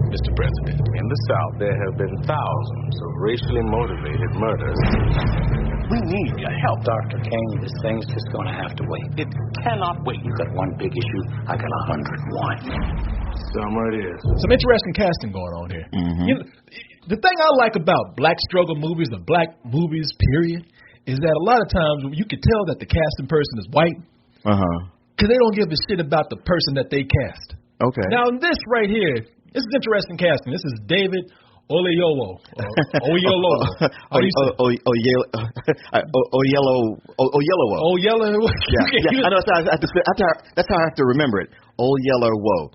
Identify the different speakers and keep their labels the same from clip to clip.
Speaker 1: Mr. President.
Speaker 2: In the South, there have been thousands of racially motivated murders.
Speaker 3: We need your help, Dr. King. This thing's just going to have to wait. It cannot wait. You got one big issue. I got 101.
Speaker 2: Selma, it is.
Speaker 1: Some interesting casting going on here. You know, the thing I like about black struggle movies, or black movies, period, is that a lot of times you can tell that the casting person is white because they don't give a shit about the person that they cast.
Speaker 4: Okay.
Speaker 1: Now, this right here, this is interesting casting. This is David Oyelowo. Oyelowo.
Speaker 4: Oyelowo. Yeah. I know that's how I have to remember it. Oyelowo.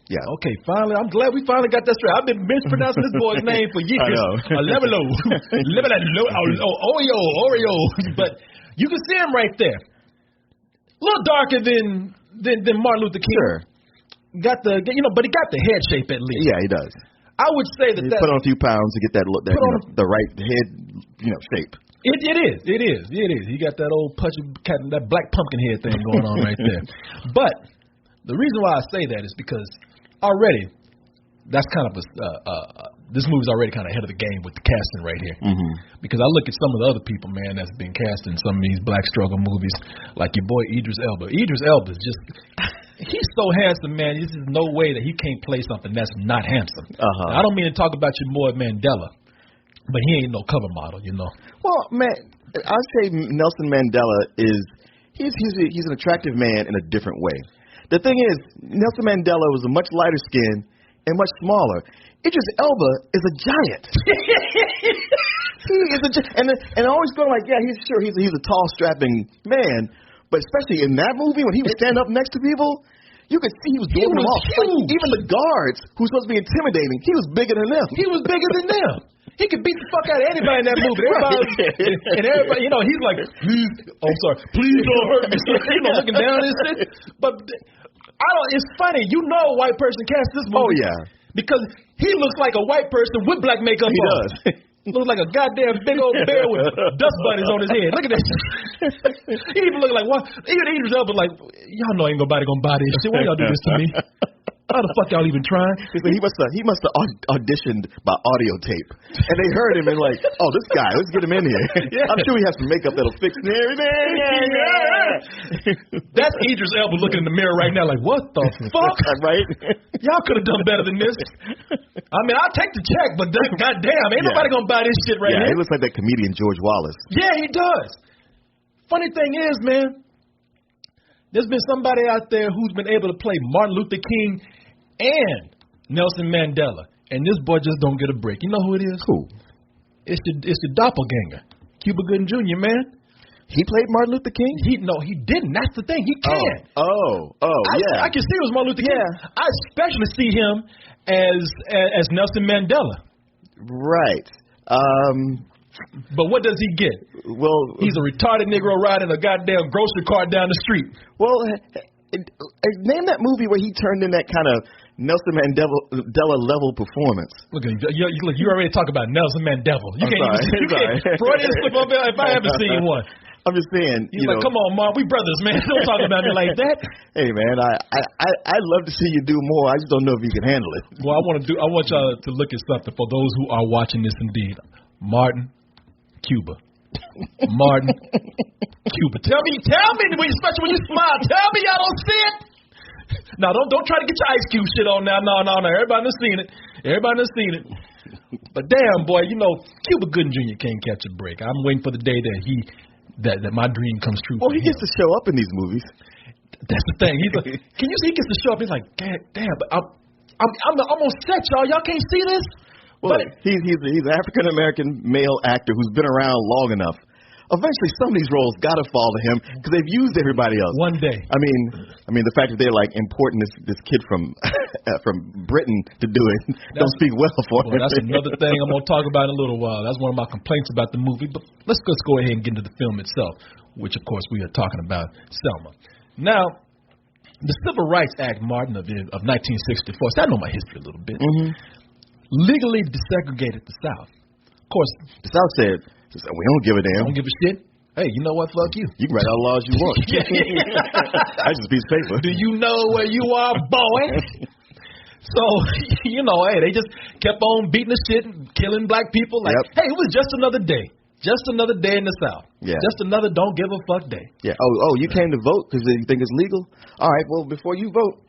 Speaker 4: Yeah.
Speaker 1: Okay, finally, I'm glad we finally got that straight. I've been mispronouncing this boy's name for years. Oreo. But you can see him right there. A little darker than Martin Luther King.
Speaker 4: Sure.
Speaker 1: But he got the head shape at least.
Speaker 4: Yeah, he does.
Speaker 1: I would say that
Speaker 4: put on a few pounds to get that look, the right head, shape.
Speaker 1: It is. He got that old that black pumpkin head thing going on right there. But the reason why I say that is because already that's kind of this movie's already kind of ahead of the game with the casting right here. Because I look at some of the other people, man, that's been cast in some of these black struggle movies, like your boy Idris Elba. Idris Elba is just. He's so handsome, man. There's just no way that he can't play something that's not handsome. Now, I don't mean to talk about your boy Mandela, but he ain't no cover model, you know.
Speaker 4: Well, man, I'd say Nelson Mandela he's an attractive man in a different way. The thing is, Nelson Mandela was a much lighter skin and much smaller. Idris Elba is a giant. He is and I always feel like, yeah, he's a tall, strapping man. But especially in that movie, when he would stand up next to people, you could see he was doing them all. Like, even the guards, who were supposed to be intimidating, he was bigger than them.
Speaker 1: He was bigger than them. He could beat the fuck out of anybody in that movie. Everybody, he's like, please don't hurt me. Looking down and shit. But it's funny. A white person cast this movie.
Speaker 4: Oh, yeah.
Speaker 1: Because he looks like a white person with black makeup on.
Speaker 4: He does.
Speaker 1: Looks like a goddamn big old bear with dust bunnies on his head. Look at that. He even look like what? Even Idris Elba like, y'all know ain't nobody gonna buy this shit. Why y'all do this to me? How the fuck y'all even trying?
Speaker 4: He must have auditioned by audio tape, and they heard him and like, oh, this guy, let's get him in here. Yeah. I'm sure he has some makeup that'll fix and everything.
Speaker 1: That's Idris Elba looking in the mirror right now, like, what the fuck?
Speaker 4: Right?
Speaker 1: Y'all could have done better than this. I mean, I'll take the check, but goddamn, ain't nobody gonna buy this shit right here.
Speaker 4: He looks like that comedian George Wallace.
Speaker 1: Yeah, he does. Funny thing is, man, there's been somebody out there who's been able to play Martin Luther King and Nelson Mandela, and this boy just don't get a break. You know who it is?
Speaker 4: Who?
Speaker 1: It's the doppelganger, Cuba Gooding Jr., man.
Speaker 4: He played Martin Luther King?
Speaker 1: He didn't. That's the thing. He can.
Speaker 4: Yeah.
Speaker 1: I can see it was Martin Luther King.
Speaker 4: Yeah.
Speaker 1: I especially see him as Nelson Mandela.
Speaker 4: Right.
Speaker 1: But what does he get?
Speaker 4: Well,
Speaker 1: he's a retarded Negro riding a goddamn grocery cart down the street.
Speaker 4: Well, name that movie where he turned in that kind of Nelson Mandela level performance.
Speaker 1: Look, you already talk about Nelson Mandela. You can't Freudian slip up there if I haven't seen one.
Speaker 4: I'm just saying.
Speaker 1: He's like, come on, Mom, we brothers, man. Don't talk about me like that.
Speaker 4: Hey, man, I'd love to see you do more. I just don't know if you can handle it.
Speaker 1: Well, I want y'all to look at something for those who are watching this. Indeed, Martin, Cuba. Martin, Cuba. Tell me, especially when you smile. Tell me y'all don't see it. Now, don't try to get your Ice Cube shit on now. No. Everybody done seen it. But damn, boy, Cuba Gooding Jr. can't catch a break. I'm waiting for the day that my dream comes true.
Speaker 4: Well, he gets to show up in these movies.
Speaker 1: That's the thing. He's like, can you see he gets to show up? He's like, damn, but I'm almost set, y'all. Y'all can't see this.
Speaker 4: Well, he's an African American male actor who's been around long enough. Eventually, some of these roles got to fall to him because they've used everybody else.
Speaker 1: One day.
Speaker 4: I mean, the fact that they're like importing this kid from Britain to do it don't speak well for him.
Speaker 1: That's another thing I'm gonna talk about in a little while. That's one of my complaints about the movie. But let's just go ahead and get into the film itself, which of course we are talking about Selma. Now, the Civil Rights Act, Martin, of 1964. So I know my history a little bit. Legally desegregated the South. Of course,
Speaker 4: the South said, we don't give a damn.
Speaker 1: Don't give a shit. Hey, you know what? Fuck you.
Speaker 4: You can write all the laws you want. I just a piece of paper.
Speaker 1: Do you know where you are, boy? So, hey, they just kept on beating the shit and killing black people. Like, hey, it was just another day. Just another day in the South. Yeah. Just another don't give a fuck day.
Speaker 4: Yeah. Oh, you came to vote because you think it's legal? All right, well, before you vote,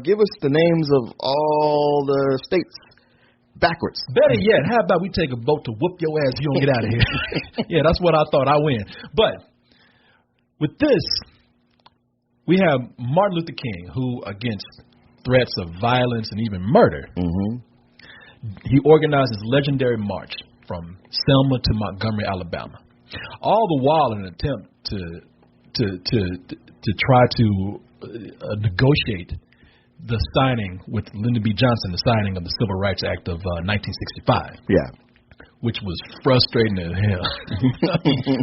Speaker 4: give us the names of all the states backwards.
Speaker 1: Better yet, how about we take a vote to whoop your ass if you don't get out of here? Yeah, that's what I thought. I win. But with this, we have Martin Luther King, who, against threats of violence and even murder, he organized his legendary march from Selma to Montgomery, Alabama, all the while in an attempt to try to negotiate the signing with Lyndon B. Johnson, the signing of the Civil Rights Act of 1965.
Speaker 4: Yeah.
Speaker 1: Which was frustrating as hell.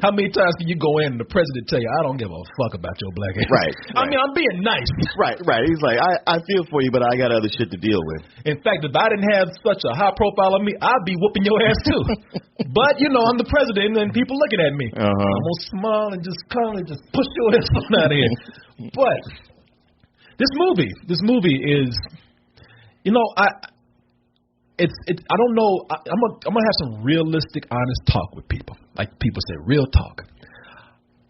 Speaker 1: How many times can you go in and the president tell you, I don't give a fuck about your black ass?
Speaker 4: Right.
Speaker 1: I mean, I'm being nice.
Speaker 4: Right. He's like, I feel for you, but I got other shit to deal with.
Speaker 1: In fact, if I didn't have such a high profile of me, I'd be whooping your ass too. But, I'm the president and people looking at me. I'm going to smile and just calmly just push your ass on out of here. But this movie is, I don't know. I'm gonna have some realistic, honest talk with people. Like people say, real talk.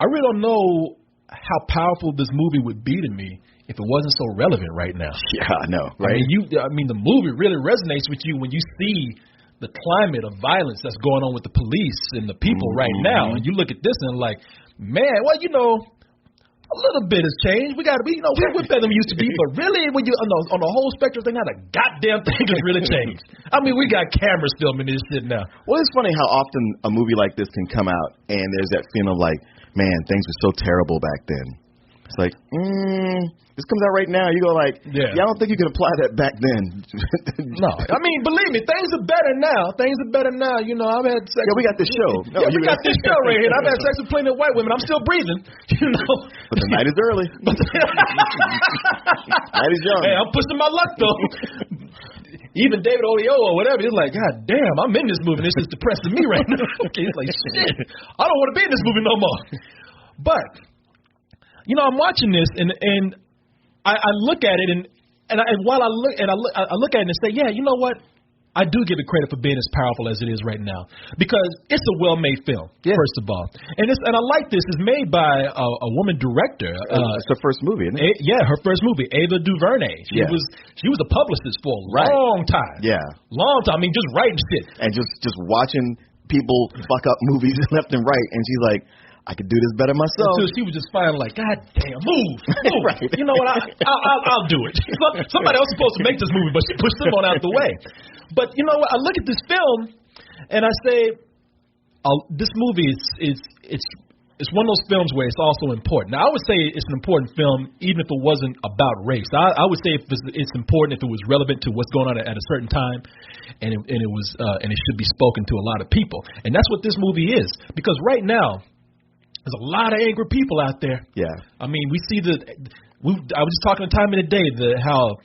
Speaker 1: I really don't know how powerful this movie would be to me if it wasn't so relevant right now.
Speaker 4: Yeah, I know. Right?
Speaker 1: I mean, the movie really resonates with you when you see the climate of violence that's going on with the police and the people right now, and you look at this and like, man, well, a little bit has changed. We're better than we used to be, but really, when you on the whole spectrum thing, how the goddamn thing has really changed. I mean, we got cameras filming this shit now.
Speaker 4: Well, it's funny how often a movie like this can come out, and there's that feeling of like, man, things were so terrible back then. It's like, this comes out right now. You go like, I don't think you can apply that back then.
Speaker 1: No, I mean, believe me, things are better now. I've had sex.
Speaker 4: Yeah, we got this show.
Speaker 1: We got this show right here. I've had sex with plenty of white women. I'm still breathing.
Speaker 4: But the night is early. Night is young.
Speaker 1: Hey, I'm pushing my luck though. Even David Olio or whatever, he's like, God damn, I'm in this movie. This is depressing me right now. He's like, shit, I don't want to be in this movie no more. But I'm watching this and I look at it and while I look at it and say, yeah, you know what? I do give it credit for being as powerful as it is right now because it's a well-made film. First of all, and I like this. It's made by a woman director.
Speaker 4: It's her first movie, isn't it?
Speaker 1: Her first movie, Ava DuVernay. She was a publicist for a long time.
Speaker 4: Yeah,
Speaker 1: long time. I mean, just writing shit
Speaker 4: and just watching people fuck up movies left and right, and she's like, I could do this better myself.
Speaker 1: Until she was just finally like, God damn, move.
Speaker 4: Right.
Speaker 1: You know what? I'll do it. Somebody else is supposed to make this movie, but she pushed them on out the way. But you know what? I look at this film and I say, this movie it's one of those films where it's also important. Now, I would say it's an important film even if it wasn't about race. I would say it's important if it was relevant to what's going on at a certain time, and it should be spoken to a lot of people. And that's what this movie is, because right now, there's a lot of angry people out there.
Speaker 4: Yeah.
Speaker 1: I mean, we see I was just talking to Time in the Day, how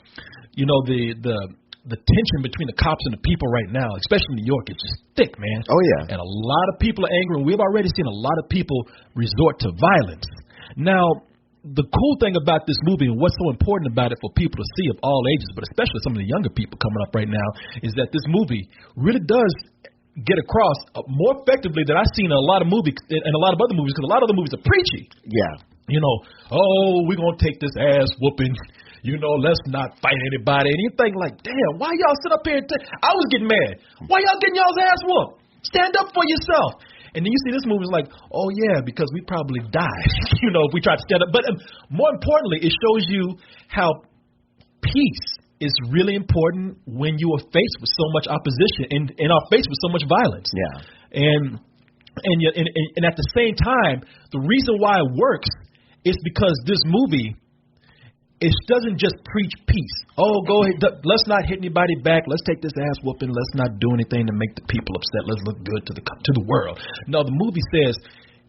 Speaker 1: the tension between the cops and the people right now, especially in New York, is just thick, man.
Speaker 4: Oh, yeah.
Speaker 1: And a lot of people are angry, and we've already seen a lot of people resort to violence. Now, the cool thing about this movie and what's so important about it for people to see of all ages, but especially some of the younger people coming up right now, is that this movie really does get across more effectively than I've seen in a lot of movies and a lot of other movies, because a lot of other movies are preachy.
Speaker 4: Yeah.
Speaker 1: We're going to take this ass whooping. Let's not fight anybody. And you think like, damn, why y'all sit up here? I was getting mad. Why y'all getting y'all's ass whooped? Stand up for yourself. And then you see this movie is like, oh, yeah, because we probably die, if we try to stand up. But more importantly, it shows you how peace is really important when you are faced with so much opposition and are faced with so much violence.
Speaker 4: Yeah.
Speaker 1: And at the same time, the reason why it works is because this movie, it doesn't just preach peace. Oh, go ahead, let's not hit anybody back. Let's take this ass whooping. Let's not do anything to make the people upset. Let's look good to the world. No, the movie says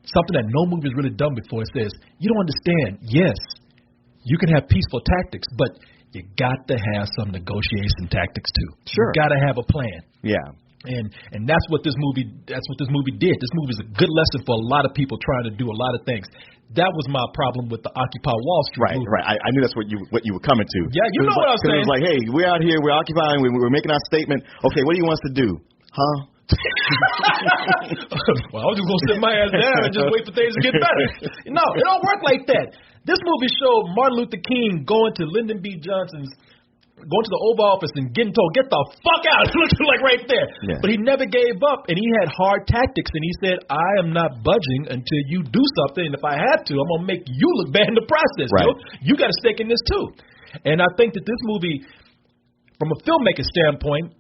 Speaker 1: something that no movie has really done before. It says, you don't understand. Yes, you can have peaceful tactics, but you got to have some negotiation tactics too.
Speaker 4: Sure.
Speaker 1: You got to have a plan.
Speaker 4: Yeah.
Speaker 1: And that's what this movie did. This movie is a good lesson for a lot of people trying to do a lot of things. That was my problem with the Occupy Wall Street movie.
Speaker 4: Right. I knew that's what you were coming to.
Speaker 1: Yeah, you know what I was saying.
Speaker 4: It was like, hey, we're out here, we're occupying, we're making our statement. Okay, what do you want us to do? Huh?
Speaker 1: Well, I was just going to sit my ass down and just wait for things to get better. No, it don't work like that. This movie showed Martin Luther King going to Lyndon B. Johnson's, going to the Oval Office and getting told, get the fuck out. It looked like right there. Yeah. But he never gave up, and he had hard tactics, and he said, I am not budging until you do something, and if I have to, I'm going to make you look bad in the process. Right. You got a stake in this, too. And I think that this movie, from a filmmaking standpoint,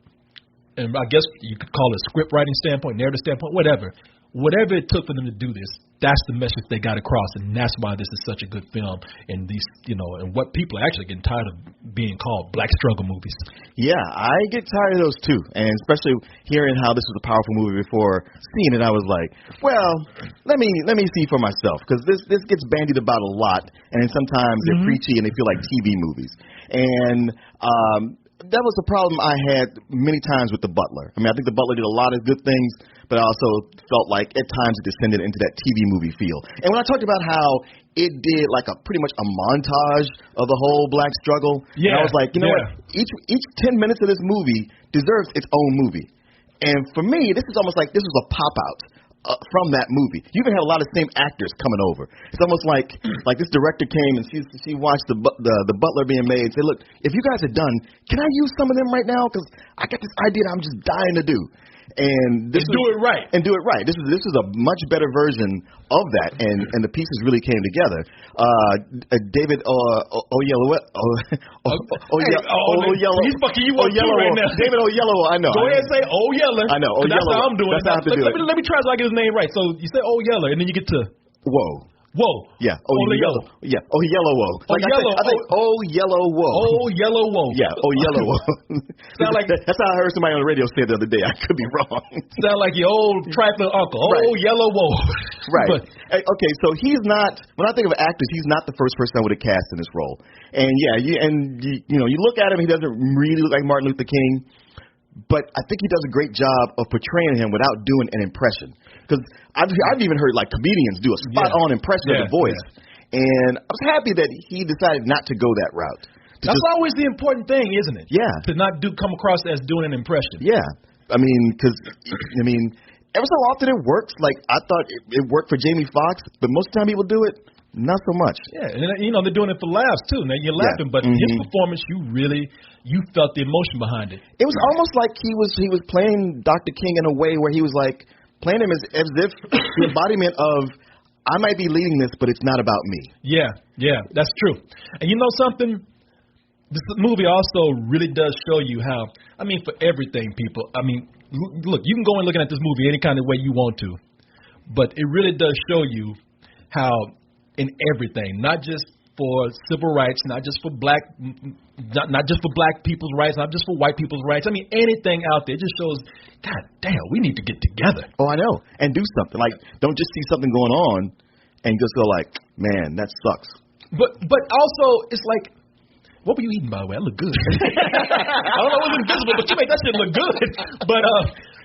Speaker 1: and I guess you could call it a script writing standpoint, narrative standpoint, whatever it took for them to do this, that's the message they got across, and that's why this is such a good film. And these, and what people are actually getting tired of being called black struggle movies. Yeah, I get tired of those too, and especially hearing how this was a powerful movie before seeing it, I was like, well, let me see for myself, because this gets bandied about a lot, and sometimes they're preachy and they feel like TV movies. And that was the problem I had many times with The Butler. I mean, I think The Butler did a lot of good things, but I also felt like at times it descended into that TV movie feel. And when I talked about how it did like pretty much a montage of the whole black struggle, I was like, you know what? Each 10 minutes of this movie deserves its own movie. And for me, this is almost like this was a pop-out from that movie. You even have a lot of same actors coming over. It's almost like this director came and she watched the Butler being made and said, look, if you guys are done, can I use some of them right now? Because I got this idea that I'm just dying to do. And do it right. This is a much better version of that, and the pieces really came together. David Oyelowo. He's fucking you up right now.
Speaker 4: David Oyelowo. I know.
Speaker 1: Go ahead and say Oyelowo.
Speaker 4: I know.
Speaker 1: That's how I'm doing it.
Speaker 4: Let
Speaker 1: me try so I get his name right. So you say Oyelowo, and then you get to
Speaker 4: Whoa.
Speaker 1: Yeah.
Speaker 4: Oyelowo. Yeah. Oyelowo. I think Oyelowo.
Speaker 1: Oyelowo.
Speaker 4: Yeah. Oyelowo.
Speaker 1: Sound like
Speaker 4: that's how I heard somebody on the radio say the other day. I could be wrong.
Speaker 1: Sound like your old trifling uncle. Oyelowo.
Speaker 4: Right. Okay. So he's not. When I think of actors, he's not the first person I would have cast in this role. And you look at him, he doesn't really look like Martin Luther King. But I think he does a great job of portraying him without doing an impression. Because I've even heard like comedians do a spot-on impression of the voice. And I was happy that he decided not to go that route.
Speaker 1: That's always the important thing, isn't it?
Speaker 4: Yeah.
Speaker 1: To not come across as doing an impression.
Speaker 4: Yeah. Because every so often it works. Like, I thought it worked for Jamie Foxx, but most of the time people do it, not so much.
Speaker 1: Yeah, and they're doing it for laughs too. Now you're laughing, but his performance, you felt the emotion behind it.
Speaker 4: It was almost like he was playing Dr. King in a way where he was like playing him as if the embodiment of, I might be leading this, but it's not about me. Yeah, that's true. And you know something? This movie also really does show you how, for everything, people, look, you can go in looking at this movie any kind of way you want to, but it really does show you how in everything, not just for civil rights, not just for black people's rights, not just for white people's rights. Anything out there, it just shows, God damn, we need to get together. Oh, I know, and do something. Like, don't just see something going on and just go like, man, that sucks.
Speaker 1: But also, it's like, what were you eating, by the way? That looked good. I don't know, it was invisible, but you made that shit look good.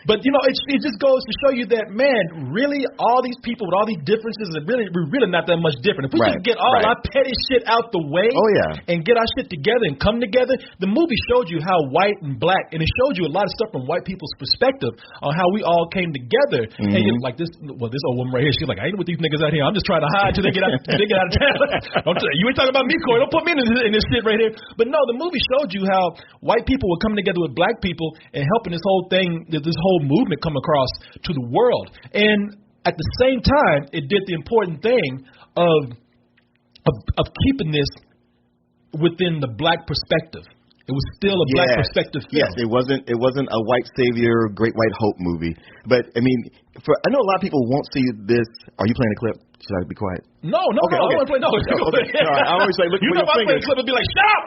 Speaker 1: But it just goes to show you that, man, really, all these people with all these differences, we're really not that much different. If we just get all our petty shit out the way and get our shit together and come together, the movie showed you how white and black, and it showed you a lot of stuff from white people's perspective on how we all came together. And you're like this old woman right here, she's like, I ain't with these niggas out here. I'm just trying to hide till they get out of town. You ain't talking about me, Korey. Don't put me in this shit right here. But no, the movie showed you how white people were coming together with black people and helping this whole thing, this whole movement come across to the world. And at the same time, it did the important thing of keeping this within the black perspective. It was still a black perspective film.
Speaker 4: Yes, it wasn't a white savior, great white hope movie. But I know a lot of people won't see this. Are you playing a clip? Should I be quiet?
Speaker 1: No. Okay. I don't want to play. No.
Speaker 4: Okay. I always like, look at your fingers.
Speaker 1: You know, if I play a clip and be like, shut up.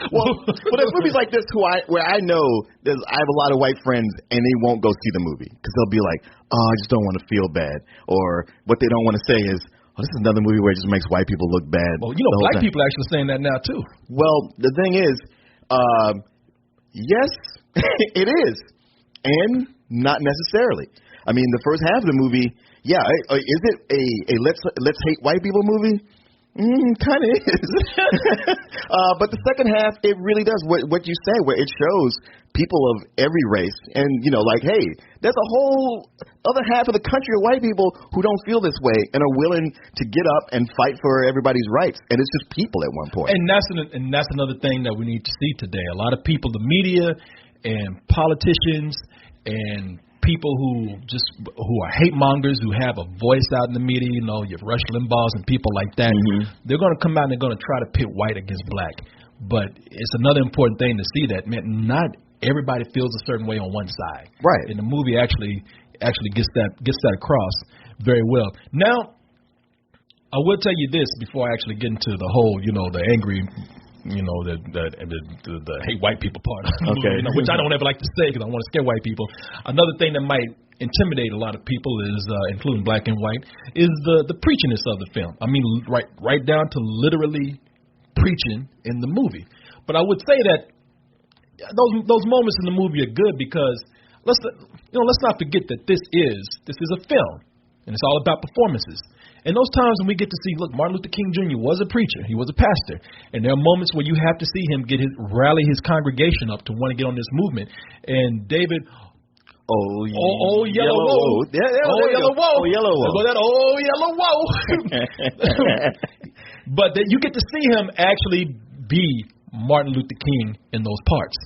Speaker 4: well, there's movies like this where I know I have a lot of white friends and they won't go see the movie because they'll be like, oh, I just don't want to feel bad, or what they don't want to say is, oh, this is another movie where it just makes white people look bad.
Speaker 1: Well, black people are actually saying that now too.
Speaker 4: Well, the thing is, yes, It is, and not necessarily. I mean, the first half of the movie, is it a let's hate white people movie? Kind of is. But the second half, it really does what you say, where it shows people of every race, and like, hey, there's a whole other half of the country of white people who don't feel this way and are willing to get up and fight for everybody's rights, and it's just people at one point.
Speaker 1: And that's another thing that we need to see today. A lot of people, the media and politicians and people who are hate mongers, who have a voice out in the media, your Rush Limbaughs and people like that, they're going to come out and they're going to try to pit white against black. But it's another important thing to see that, man, not everybody feels a certain way on one side.
Speaker 4: Right.
Speaker 1: And the movie actually gets that across very well. Now, I will tell you this before I actually get into the whole, the angry, the hate white people part of the movie, which I don't ever like to say because I want to scare white people. Another thing that might intimidate a lot of people is, including black and white, is the preachiness of the film. I mean, right down to literally preaching in the movie. But I would say that those moments in the movie are good because let's not forget that this is a film and it's all about performances. And those times when we get to see, look, Martin Luther King Jr. was a preacher. He was a pastor. And there are moments where you have to see him rally his congregation up to want to get on this movement. And David, yellow whoa. Yellow whoa. Yellow whoa. But that you get to see him actually be Martin Luther King in those parts.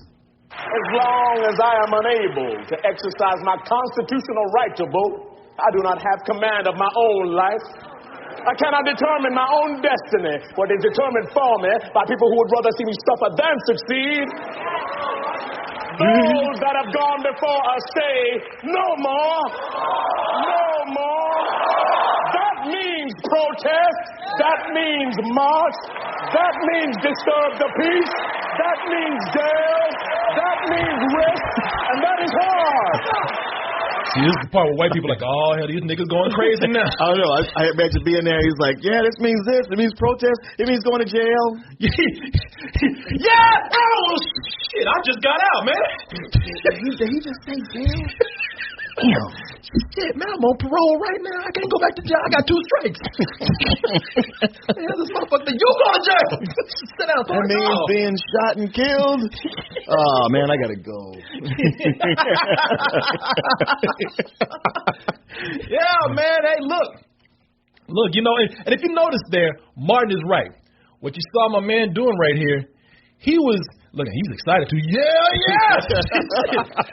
Speaker 5: As long as I am unable to exercise my constitutional right to vote, I do not have command of my own life. I cannot determine my own destiny, but it's determined for me by people who would rather see me suffer than succeed. Those that have gone before us say, no more, no more. That means protest. That means march. That means disturb the peace. That means jail. That means risk. And that is hard.
Speaker 1: See, this is the part where white people are like, oh, hell, these niggas going crazy now.
Speaker 4: I don't know. I imagine being there. He's like, yeah, this means this. It means protest. It means going to jail.
Speaker 1: Yeah! Oh, shit, I just got out, man.
Speaker 4: Did he just say jail? Damn.
Speaker 1: Shit, man, I'm on parole right now. I can't go back to jail. I got 2 strikes. Man, this motherfucker, you go to jail. Sit down.
Speaker 4: That means being shot and killed. Oh, man, I got to go.
Speaker 1: Yeah, man. Hey, look, and if you notice there, Martin is right. What you saw my man doing right here, he was excited too. Yeah.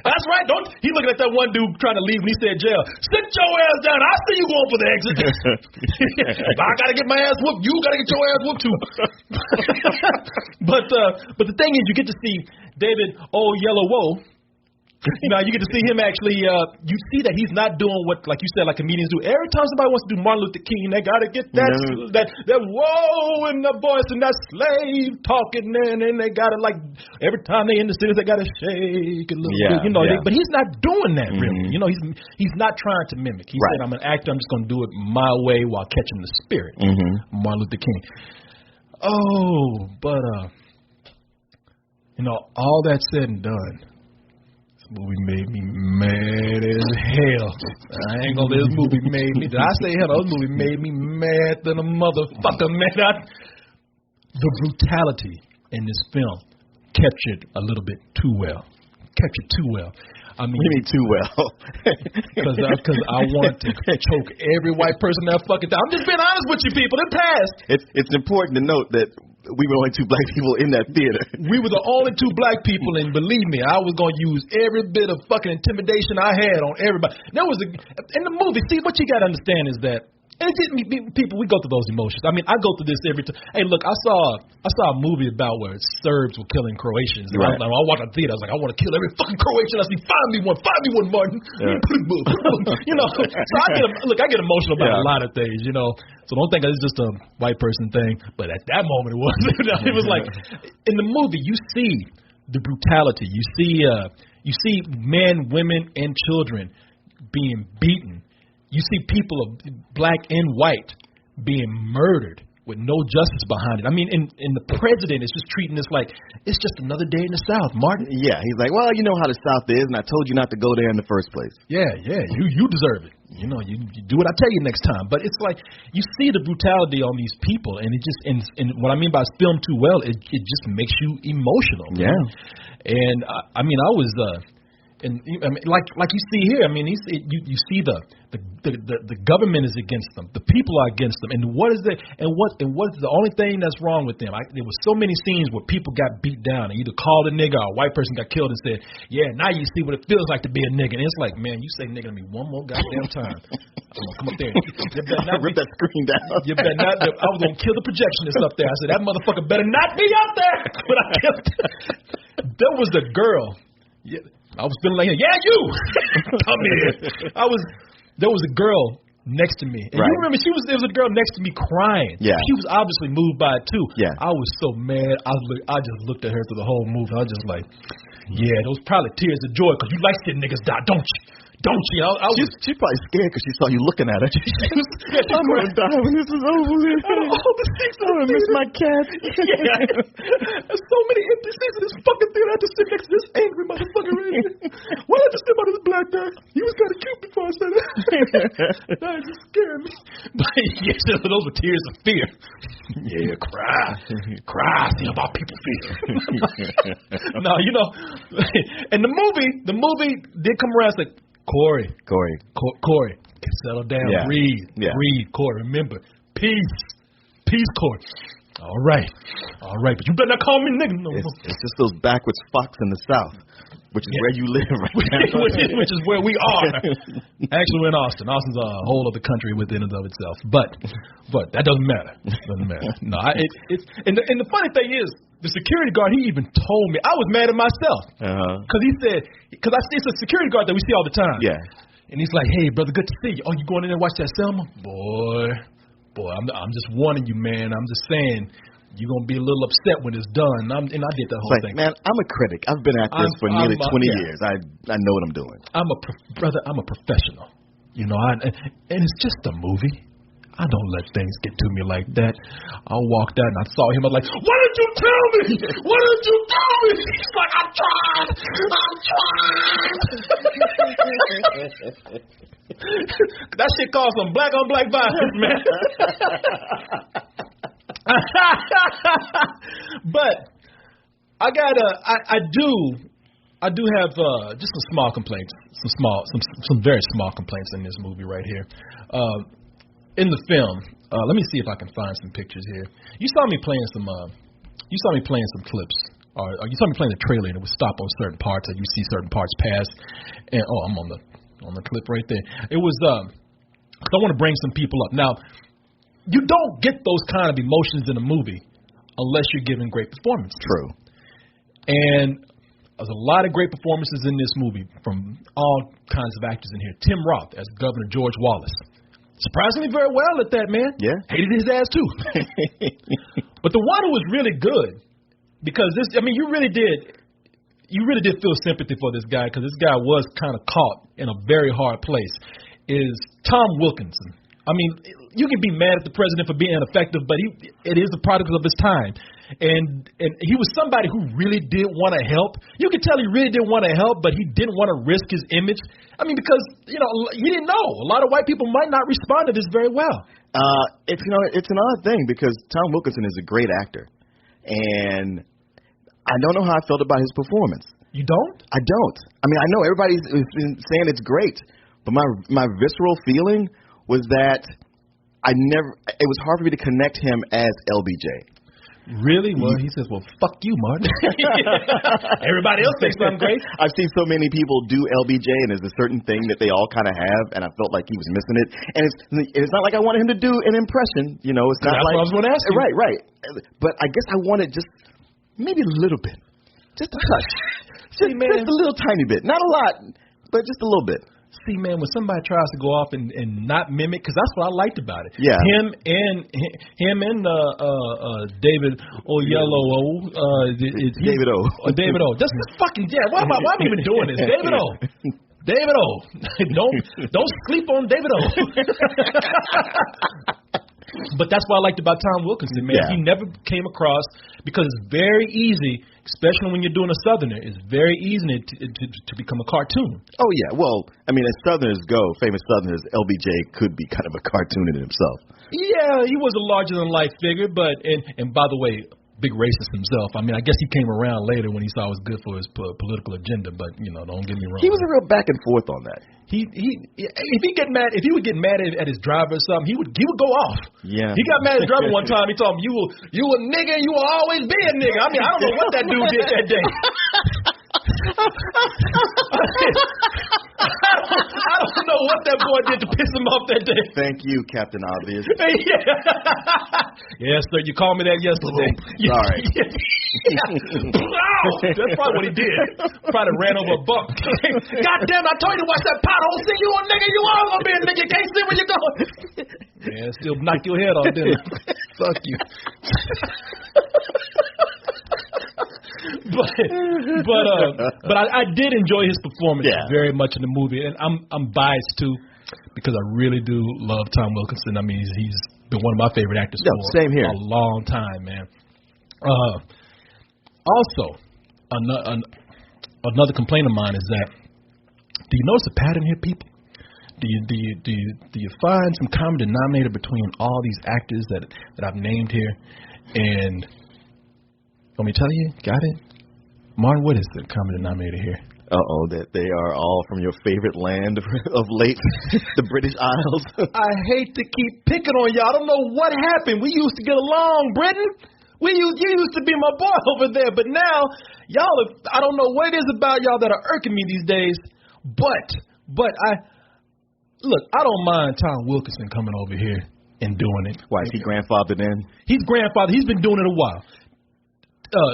Speaker 1: That's right. He looking at that one dude trying to leave when he said jail. Sit your ass down. I see you going for the exit. I gotta get my ass whooped. You gotta get your ass whooped too. But the thing is, you get to see David Yellow Whoa. You get to see him actually. You see that he's not doing what, like you said, like comedians do. Every time somebody wants to do Martin Luther King, they gotta get that whoa in the voice and that slave talking, and they gotta like every time they in the sentence they gotta shake a little bit, but he's not doing that really. He's not trying to mimic. He said, "I'm an actor. I'm just gonna do it my way while catching the spirit." Martin Luther King. But all that said and done. This movie made me mad as hell. I ain't gonna let this movie made me. Did I say hell? This movie made me mad than a motherfucker, man. The brutality in this film captured a little bit too well. I mean,
Speaker 4: what do you mean too well?
Speaker 1: Because I want to choke every white person that fucking time. I'm just being honest with you people. It passed.
Speaker 4: It's important to note that we were only 2 black people in that theater.
Speaker 1: We were the only 2 black people, and believe me, I was going to use every bit of fucking intimidation I had on everybody. In the movie, see, what you got to understand is that, and people, we go through those emotions. I mean, I go through this every time. Hey, look, I saw a movie about where Serbs were killing Croatians. Right. I walked out the theater. I was like, I want to kill every fucking Croatian I see. Find me one, Martin. Yeah. So I get emotional about a lot of things. So don't think it's just a white person thing. But at that moment, it was. It was like in the movie, you see the brutality. You see men, women, and children being beaten. You see people of black and white being murdered with no justice behind it. I mean, and the president is just treating this like it's just another day in the South, Martin.
Speaker 4: Yeah, he's like, well, you know how the South is, and I told you not to go there in the first place.
Speaker 1: Yeah, you deserve it. You know, you do what I tell you next time. But it's like you see the brutality on these people, and it just and what I mean by it's filmed too well, it just makes you emotional.
Speaker 4: Yeah,
Speaker 1: man. And I mean, I was. And I mean, like you see here, I mean, you see the government is against them, the people are against them, and what is the only thing that's wrong with them? There was so many scenes where people got beat down and either called a nigga or a white person got killed and said, yeah, now you see what it feels like to be a nigga. And it's like, man, you say nigga to me one more goddamn time, I'm gonna come up there.
Speaker 4: Rip that screen down.
Speaker 1: You better not. I was gonna kill the projectionist up there. I said that motherfucker better not be up there. But I kept. There was a girl. Yeah. I was feeling like, yeah, you come here. There was a girl next to me, and you remember there was a girl next to me crying.
Speaker 4: Yeah,
Speaker 1: she was obviously moved by it too.
Speaker 4: Yeah,
Speaker 1: I was so mad. I just looked at her through the whole movie. I was just like, yeah, those probably tears of joy because you like seeing niggas die, don't you? Don't you?
Speaker 4: She's probably scared because she saw you looking at her. I'm going to die when this is over with. I'm going to miss my cat.
Speaker 1: Yeah. There's so many empty seats in this fucking theater. I had to sit next to this angry motherfucker right here. Why did I just sit by this black guy? He was kind of cute before I said that. That just scared me. But yes, those were tears of fear. Yeah, cry. See about people fear. No, you know, and the movie did come around. It's like, Korey, settle down, breathe, Korey. Remember, peace, Korey. All right, but you better not call me nigga no more.
Speaker 4: It's just those backwards fucks in the South, which is where you live right now.
Speaker 1: which is where we are. Actually, we're in Austin. Austin's a whole other country within and of itself, but that doesn't matter. No, and the funny thing is, the security guard, he even told me, I was mad at myself. Because he said, because I see it's a security guard that we see all the time.
Speaker 4: Yeah.
Speaker 1: And he's like, hey, brother, good to see you. Oh, you going in there and watch that Selma? Boy, I'm just warning you, man. I'm just saying, you're going to be a little upset when it's done. And I did the whole thing.
Speaker 4: Man, I'm a critic. I've been at this for nearly 20 years. I know what I'm doing. I'm
Speaker 1: a professional. You know, and it's just a movie. I don't let things get to me like that. I walked out and I saw him. I was like, why didn't you tell me? Why didn't you tell me? He's like, I'm trying. That shit caused some black on black violence, man. But I do have just some small complaints, some very small complaints in this movie right here. In the film, let me see if I can find some pictures here. You saw me playing some clips, or you saw me playing the trailer, and it would stop on certain parts, and you see certain parts pass. And I'm on the clip right there. It was I want to bring some people up. Now, you don't get those kind of emotions in a movie unless you're giving great performances.
Speaker 4: True. And
Speaker 1: there's a lot of great performances in this movie from all kinds of actors in here. Tim Roth as Governor George Wallace. Surprisingly very well at that, man.
Speaker 4: Yeah.
Speaker 1: Hated his ass, too. But the one who was really good, because you really did feel sympathy for this guy, because this guy was kind of caught in a very hard place, is Tom Wilkinson. I mean, you can be mad at the president for being ineffective, but it is a product of his time. And he was somebody who really did want to help. You could tell he really did want to help, but he didn't want to risk his image. I mean, because, you know, he didn't know. A lot of white people might not respond to this very well.
Speaker 4: It's an odd thing because Tom Wilkinson is a great actor. And I don't know how I felt about his performance.
Speaker 1: You don't?
Speaker 4: I don't. I mean, I know everybody's been saying it's great, but my visceral feeling was that it was hard for me to connect him as LBJ.
Speaker 1: Really? Well, he says, well, fuck you, Martin. Everybody else thinks I'm great.
Speaker 4: I've seen so many people do LBJ, and there's a certain thing that they all kind of have, and I felt like he was missing it. And it's not like I wanted him to do an impression. You know, it's not
Speaker 1: that's
Speaker 4: like.
Speaker 1: That's what I was going to ask you.
Speaker 4: Right. But I guess I wanted just maybe a little bit. Just a touch. just a little tiny bit. Not a lot, but just a little bit.
Speaker 1: See, man, when somebody tries to go off and not mimic, because that's what I liked about it.
Speaker 4: Yeah.
Speaker 1: Him and David Oyelowo.
Speaker 4: David O.
Speaker 1: David O. That's fucking why am I even doing this? David O. David O. Don't sleep on David O. But that's what I liked about Tom Wilkinson, man.
Speaker 4: Yeah.
Speaker 1: He never came across, because it's very easy, especially when you're doing a Southerner, it's very easy to become a cartoon.
Speaker 4: Oh, yeah. Well, I mean, as Southerners go, famous Southerners, LBJ could be kind of a cartoon in himself.
Speaker 1: Yeah, he was a larger-than-life figure, but, and by the way, big racist himself. I mean, I guess he came around later when he saw it was good for his political agenda, but, don't get me wrong.
Speaker 4: He was a real back and forth on that.
Speaker 1: If he would get mad at his driver or something, he would go off.
Speaker 4: Yeah.
Speaker 1: He got mad at his driver one time. He told him, you a nigga, you will always be a nigga. I mean, I don't know what that dude did that day. I don't know what that boy did to piss him off that day.
Speaker 4: Thank you, Captain Obvious.
Speaker 1: Yes, sir. You called me that yesterday.
Speaker 4: Sorry.
Speaker 1: That's probably what he did. Probably ran over a bump. God damn, I told you to watch that pothole. See, you a nigga. You all gonna be a nigga. You can't see where you're going. Yeah, still knock your head off, didn't it? Fuck you. But I did enjoy his performance very much in the movie, and I'm biased too, because I really do love Tom Wilkinson. I mean, he's been one of my favorite actors for
Speaker 4: same here.
Speaker 1: a long time, man. Also, another complaint of mine is that, do you notice a pattern here, people? Do you find some common denominator between all these actors that I've named here? And let me tell you, got it? Martin, what is the common denominator here?
Speaker 4: That they are all from your favorite land of late, the British Isles.
Speaker 1: I hate to keep picking on y'all. I don't know what happened. We used to get along, Britain. You used to be my boy over there, but now y'all, I don't know what it is about y'all that are irking me these days. But I don't mind Tom Wilkinson coming over here and doing it.
Speaker 4: Why, is he grandfathered in?
Speaker 1: He's grandfathered. He's been doing it a while.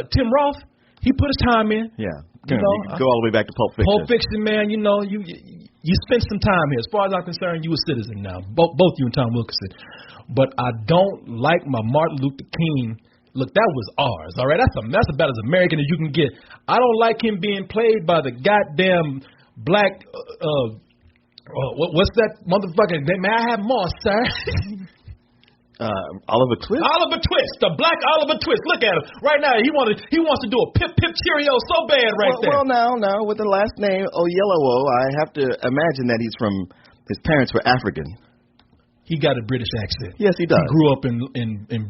Speaker 1: Tim Roth, he put his time in.
Speaker 4: Yeah. Go all the way back to Pulp Fiction.
Speaker 1: Pulp Fiction, man, you spent some time here. As far as I'm concerned, you a citizen now. Both you and Tom Wilkinson. But I don't like my Martin Luther King. Look, that was ours, all right? That's about as American as you can get. I don't like him being played by the goddamn black, what's that motherfucker? May I have more, sir?
Speaker 4: Oliver Twist?
Speaker 1: Oliver Twist, the black Oliver Twist. Look at him. Right now, he wants to do a pip cheerio so bad there.
Speaker 4: Well, now, with the last name Oyelowo, I have to imagine that his parents were African.
Speaker 1: He got a British accent.
Speaker 4: Yes, he does.
Speaker 1: He grew up in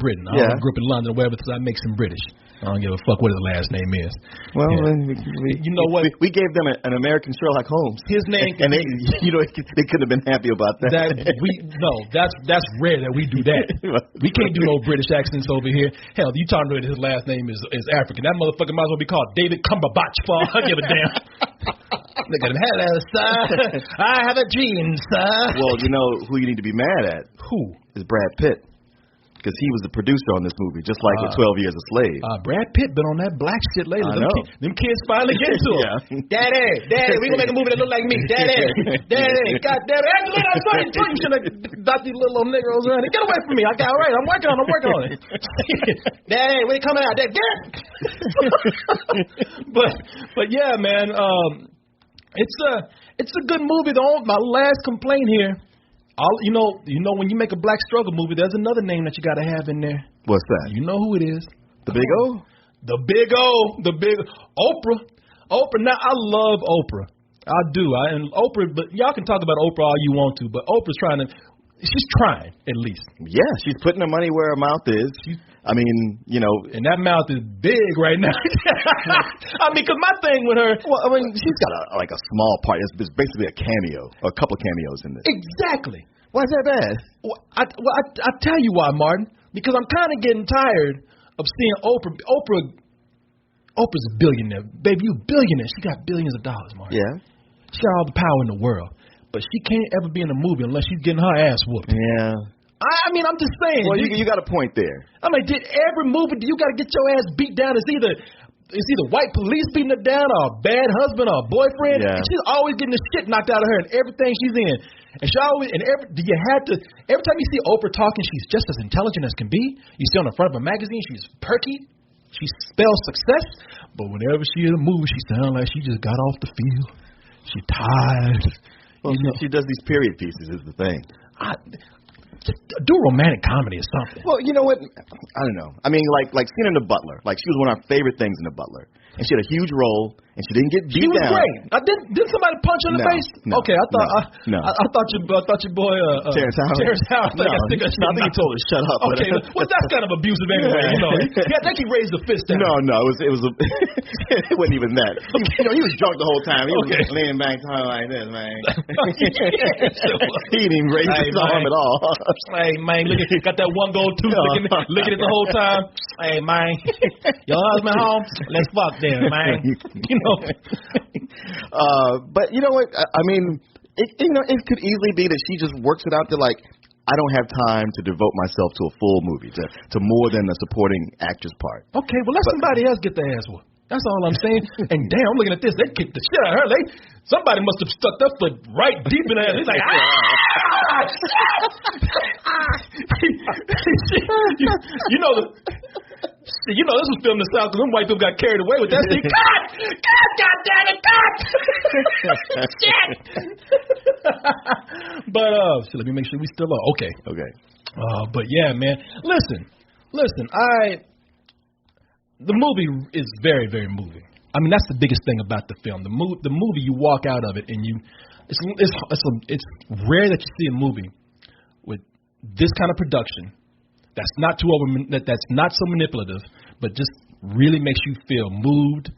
Speaker 1: Britain. I grew up in London or whatever, so that makes him British. I don't give a fuck what his last name is. Well, you know what?
Speaker 4: We gave them an American Sherlock Holmes.
Speaker 1: His name,
Speaker 4: and they couldn't have been happy about that.
Speaker 1: That's rare that we do that. We can't do no British accents over here. Hell, you talking about his last name is African. That motherfucker might as well be called David Cumberbatch for all I give a damn. Look at him. Hello, sir. I have a dream, sir.
Speaker 4: Well, you know who you need to be mad at?
Speaker 1: Who?
Speaker 4: Is Brad Pitt. Because he was the producer on this movie, just like in 12 Years a Slave.
Speaker 1: Brad Pitt been on that black shit lately.
Speaker 4: I know.
Speaker 1: Them kids finally get to him. Daddy, we gonna make a movie that look like me. Daddy, God damn it. Angelina, I told you should have got these little old Negroes around. Get away from me. I'm working on it. Daddy, when you coming out? Daddy, get But yeah, man, it's a good movie. My last complaint here. You know, when you make a black struggle movie, there's another name that you got to have in there.
Speaker 4: What's that?
Speaker 1: You know who it is?
Speaker 4: The Big O?
Speaker 1: The Big Oprah. Oprah. Now, I love Oprah. I do. And Oprah, but y'all can talk about Oprah all you want to, but Oprah's she's trying, at least.
Speaker 4: Yeah, she's putting her money where her mouth is.
Speaker 1: And that mouth is big right now. I mean, because my thing with her...
Speaker 4: Well, I mean, she's got a small part. It's basically a cameo, or a couple cameos in this.
Speaker 1: Exactly.
Speaker 4: Why is that bad?
Speaker 1: Well, I tell you why, Martin. Because I'm kind of getting tired of seeing Oprah. Oprah's a billionaire. Baby, you a billionaire. She got billions of dollars, Martin.
Speaker 4: Yeah.
Speaker 1: She got all the power in the world. But she can't ever be in a movie unless she's getting her ass whooped.
Speaker 4: Yeah.
Speaker 1: I mean, I'm just saying.
Speaker 4: Well, you got a point there.
Speaker 1: I mean, every movie you got to get your ass beat down? It's either white police beating her down, or a bad husband, or a boyfriend. Yeah. And she's always getting the shit knocked out of her in everything she's in. And she always every time you see Oprah talking, she's just as intelligent as can be. You see on the front of a magazine, she's perky. She spells success. But whenever she in a movie, she sounds like she just got off the field. She's tired.
Speaker 4: Well, she does these period pieces is the thing.
Speaker 1: just do romantic comedy or something.
Speaker 4: Well, you know what? I don't know. I mean, like seeing in The Butler. Like, she was one of our favorite things in The Butler. And she had a huge role, and she didn't get beat down.
Speaker 1: She was great. Didn't somebody punch her in the face?
Speaker 4: No,
Speaker 1: okay, I thought I thought your boy
Speaker 4: Terrence Howard.
Speaker 1: I think he told her
Speaker 4: shut up.
Speaker 1: Okay, well that's kind of abusive anyway. You know, I think he raised the fist.
Speaker 4: No, it was it wasn't even that. You know, he was drunk the whole time. He was leaning back, talking like this, man. He didn't even raise his arm at all.
Speaker 1: Hey man, look at got that one gold tooth licking it the whole time. Hey man, your husband home? Let's fuck there, man. You know.
Speaker 4: But you know what? I mean, it could easily be that she just works it out to like, I don't have time to devote myself to a full movie, to more than the supporting actress part.
Speaker 1: Okay, well let somebody else get their ass whooped. That's all I'm saying. And damn, I'm looking at this. They kicked the shit out of her. Somebody must have stuck their foot right deep in her ass. He's like, you know, this was filmed in the South because them white people got carried away with that scene. God damn it, Shit! But, so let me make sure we still are. Okay. But yeah, man. Listen. The movie is very, very moving. I mean, that's the biggest thing about the film. The movie, you walk out of it and it's rare that you see a movie with this kind of production that's not that's not so manipulative, but just really makes you feel moved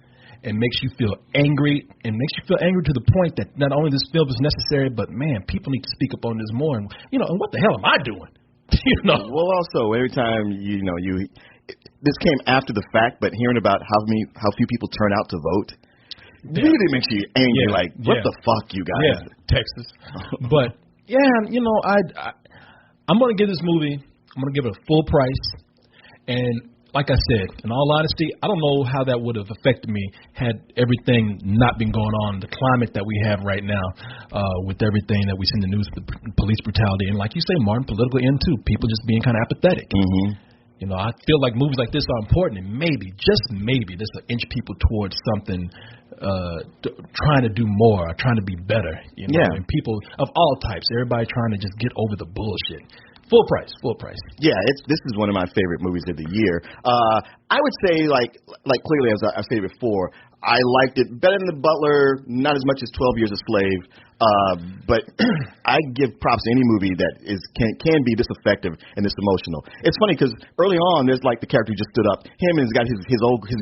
Speaker 1: and makes you feel angry and makes you feel angry to the point that not only this film is necessary, but man, people need to speak up on this more. And and what the hell am I doing?
Speaker 4: Well, also every time this came after the fact, but hearing about how few people turn out to vote really makes you angry. Like, what the fuck, you guys?
Speaker 1: Yeah, Texas. But I'm going to give this movie. I'm going to give it a full price. And like I said, in all honesty, I don't know how that would have affected me had everything not been going on, the climate that we have right now, with everything that we see in the news, the police brutality, and like you say, Martin, political end too, people just being kind of apathetic. Mm-hmm. I feel like movies like this are important, and maybe, just maybe, this will inch people towards something, trying to do more, or trying to be better. And people of all types, everybody trying to just get over the bullshit. Full price.
Speaker 4: Yeah, this is one of my favorite movies of the year. I would say, like clearly, as I stated before, I liked it better than The Butler, not as much as 12 Years a Slave, but I give props to any movie that can be this effective and this emotional. It's funny because early on, there's like the character who just stood up, him and he's got his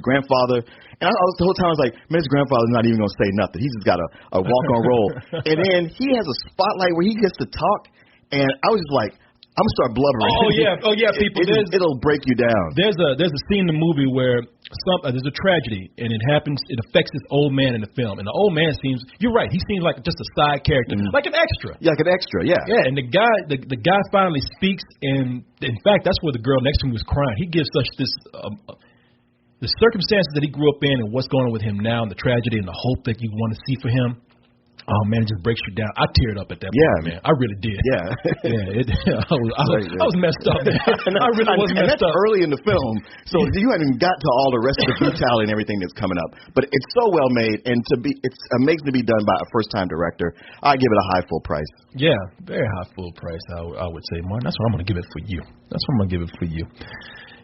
Speaker 4: grandfather, and the whole time I was like, man, his grandfather's not even going to say nothing. He's just got a walk-on role. And then he has a spotlight where he gets to talk, and I was just like, I'm gonna start blubbering.
Speaker 1: Oh yeah, people.
Speaker 4: It'll break you down.
Speaker 1: There's a scene in the movie where there's a tragedy and it affects this old man in the film, and the old man you're right, he seems like just a side character, like an extra.
Speaker 4: Yeah, like an extra. Yeah.
Speaker 1: Yeah, and the guy finally speaks, and in fact, that's where the girl next to him was crying. He gives us this. The circumstances that he grew up in and what's going on with him now, and the tragedy and the hope that you want to see for him. Oh man, it just breaks you down. I teared up at that point, man. I really did.
Speaker 4: Yeah.
Speaker 1: I was messed up, man. I really was messed up.
Speaker 4: That's early in the film, so you hadn't got to all the rest of the brutality and everything that's coming up. But it's so well made, and it's amazing to be done by a first-time director. I give it a high full price.
Speaker 1: Yeah, very high full price. I would say, Martin. That's what I'm going to give it for you.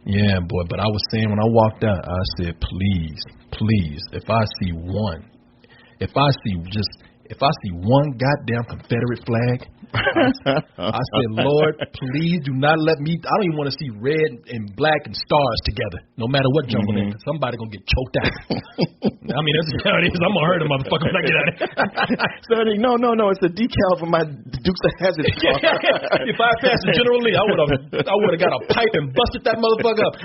Speaker 1: Yeah, boy. But I was saying when I walked out, I said, please, if I see one goddamn Confederate flag, I said, Lord, please do not let me. I don't even want to see red and black and stars together, no matter what jungle it is. Somebody going to get choked out. I mean, that's how it is. I'm going to hurt a motherfucker when I get out of here.
Speaker 4: No, it's a decal for my Dukes of Hazzard car.
Speaker 1: If I passed the General Lee, I would have got a pipe and busted that motherfucker up.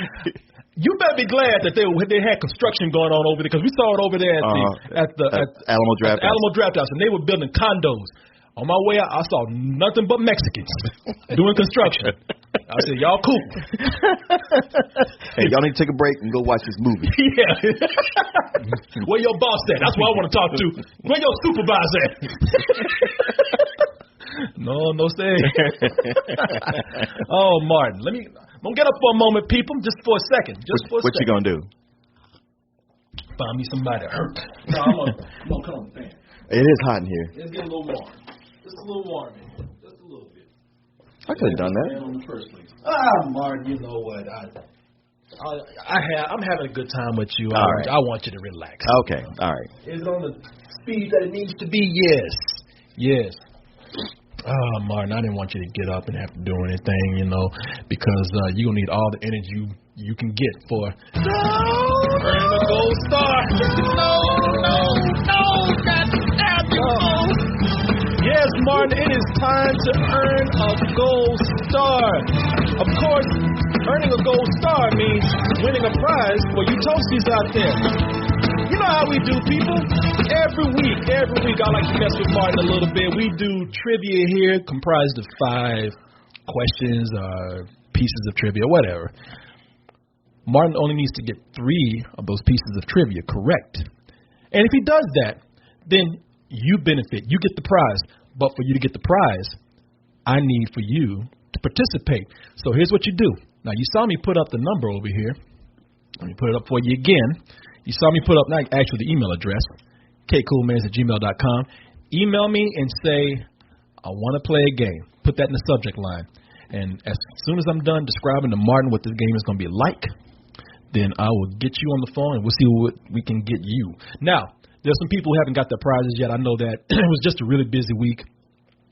Speaker 1: You better be glad that they had construction going on over there, because we saw it over there at the
Speaker 4: Alamo Draft
Speaker 1: House, and they were building condos. On my way out, I saw nothing but Mexicans doing construction. I said, y'all cool.
Speaker 4: Hey, y'all need to take a break and go watch this movie.
Speaker 1: Yeah. Where your boss at? That's what I want to talk to. Where your supervisor at? No say. Oh, Martin, I'm gonna get up for a moment, people, just for a second.
Speaker 4: What you gonna do?
Speaker 1: Find me somebody hurt. No, I'm gonna cut on the fan.
Speaker 4: It is hot in here.
Speaker 1: It's getting a little warm. Just a little warm, man. Just a little bit.
Speaker 4: I could have done that.
Speaker 1: Martin, you know what? I'm having a good time with you.
Speaker 4: All right.
Speaker 1: I want you to relax.
Speaker 4: Okay, all right.
Speaker 1: Is it on the speed that it needs to be? Yes. Oh, Martin, I didn't want you to get up and have to do anything, you know, because you're going to need all the energy you can get for earning a gold star. No, Yes, Martin, it is time to earn a gold star. Of course, earning a gold star means winning a prize for you toasties out there. You know how we do, people. Every week, I like to mess with Martin a little bit. We do trivia here comprised of 5 questions or pieces of trivia, whatever. Martin only needs to get 3 of those pieces of trivia correct. And if he does that, then you benefit. You get the prize. But for you to get the prize, I need for you to participate. So here's what you do. Now, you saw me put up the number over here. Let me put it up for you again. You saw me put up, not actually the email address, kcoolmans@gmail.com. Email me and say, I want to play a game. Put that in the subject line. And as soon as I'm done describing to Martin what this game is going to be like, then I will get you on the phone and we'll see what we can get you. Now, there's some people who haven't got their prizes yet. I know that. It was just a really busy week.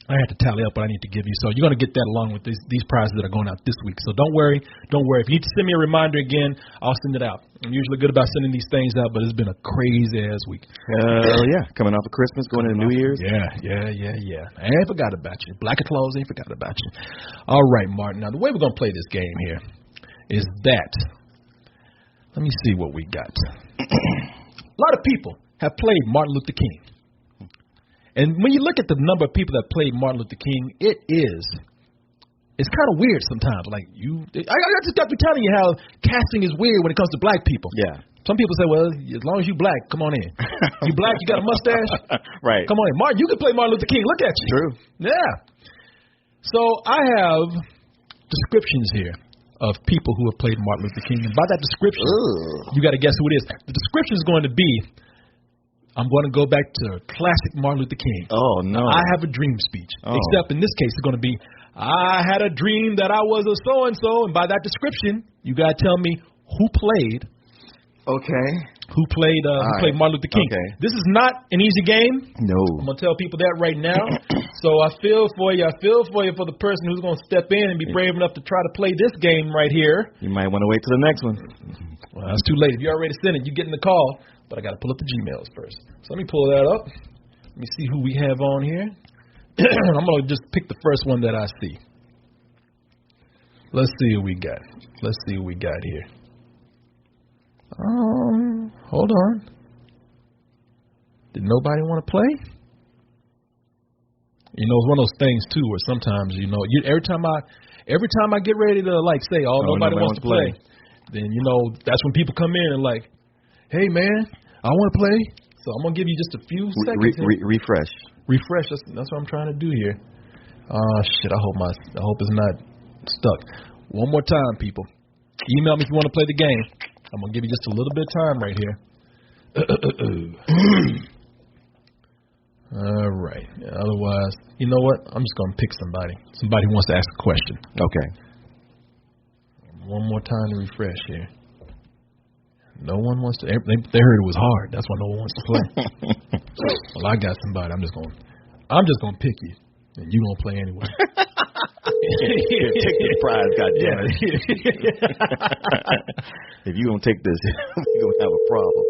Speaker 1: I had to tally up what I need to give you. So you're going to get that along with these prizes that are going out this week. So don't worry. If you need to send me a reminder again, I'll send it out. I'm usually good about sending these things out, but it's been a crazy-ass week.
Speaker 4: Hell yeah. Coming off of Christmas, going into New Year's.
Speaker 1: Yeah. I ain't forgot about you. Black of clothes, ain't forgot about you. All right, Martin. Now, the way we're going to play this game here is that. Let me see what we got. A lot of people have played Martin Luther King. And when you look at the number of people that played Martin Luther King, it's kind of weird sometimes. Like I just got to be telling you how casting is weird when it comes to black people.
Speaker 4: Yeah.
Speaker 1: Some people say, well, as long as you black, come on in. You black, you got a mustache?
Speaker 4: Right.
Speaker 1: Come on in. Martin, you can play Martin Luther King. Look at you.
Speaker 4: True.
Speaker 1: Yeah. So I have descriptions here of people who have played Martin Luther King. And by that description, you got to guess who it is. The description is going to be, I'm going to go back to classic Martin Luther King.
Speaker 4: Oh, no.
Speaker 1: I have a dream speech. Oh. Except in this case, it's going to be, I had a dream that I was a so-and-so. And by that description, you got to tell me who played.
Speaker 4: Okay.
Speaker 1: Who played Martin Luther King.
Speaker 4: Okay.
Speaker 1: This is not an easy game.
Speaker 4: No.
Speaker 1: I'm going to tell people that right now. So I feel for you. For the person who's going to step in and be brave enough to try to play this game right here.
Speaker 4: You might want to wait till the next one.
Speaker 1: Well, that's too late. If you already sent it, you're getting the call. But I got to pull up the Gmails first. So let me pull that up. Let me see who we have on here. I'm going to just pick the first one that I see. Let's see what we got. Here. Hold on. Did nobody want to play? You know, it's one of those things too, where sometimes every time I get ready to say, nobody wants to play, then that's when people come in and hey man, I want to play. So I'm gonna give you just a few seconds. Refresh. That's what I'm trying to do here. Shit. I hope it's not stuck. One more time, people. Email me if you want to play the game. I'm going to give you just a little bit of time right here. All right. Otherwise, you know what? I'm just going to pick somebody. Somebody who wants to ask a question.
Speaker 4: Okay.
Speaker 1: One more time to refresh here. No one wants to. They heard it was hard. That's why no one wants to play. Well, I got somebody. I'm just going to pick you, and you going to play anyway.
Speaker 4: Here, take this prize, goddammit. If you don't take this, you're going to have a problem.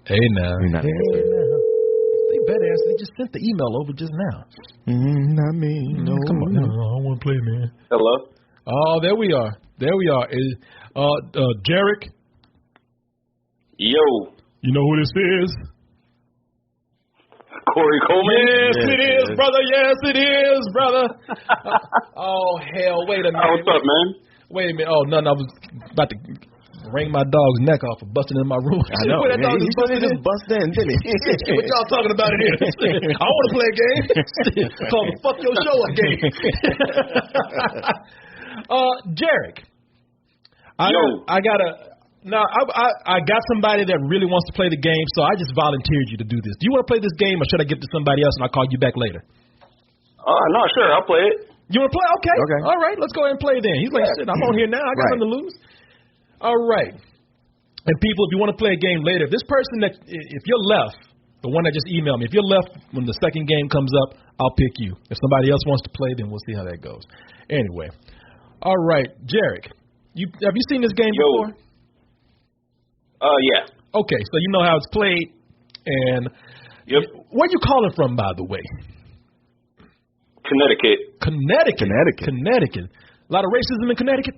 Speaker 1: Hey, now.
Speaker 4: You're not answering.
Speaker 1: They better answer. They just sent the email over just now.
Speaker 4: Not me. No.
Speaker 1: Come on. No, I want to play, man.
Speaker 2: Hello?
Speaker 1: Oh, there we are. Is Jarek?
Speaker 2: Yo.
Speaker 1: You know who this is?
Speaker 2: Korey Coleman?
Speaker 1: Yes, it is, brother. Yes, it is, brother. Oh, hell. Wait a minute.
Speaker 2: What's up, man?
Speaker 1: Wait a minute. Oh, no. I was about to wring my dog's neck off for busting in my room.
Speaker 4: I know. That dog just busted in, didn't he?
Speaker 1: What y'all talking about in here? I want to play a game. It's called the Fuck Your Show Up game. Jarek. I Now, I got somebody that really wants to play the game, so I just volunteered you to do this. Do you want to play this game, or should I give it to somebody else and I'll call you back later?
Speaker 6: No, sure, I'll play it.
Speaker 1: You want to play? Okay. All right, let's go ahead and play then. He's like, shit, I'm on here now. I got nothing to lose. All right. And people, if you want to play a game later, if you're left, the one that just emailed me, if you're left when the second game comes up, I'll pick you. If somebody else wants to play, then we'll see how that goes. Anyway. All right, Jarek, have you seen this game before?
Speaker 6: Yeah.
Speaker 1: Okay, so you know how it's played, and where you calling from, by the way?
Speaker 6: Connecticut.
Speaker 1: Connecticut. A lot of racism in Connecticut?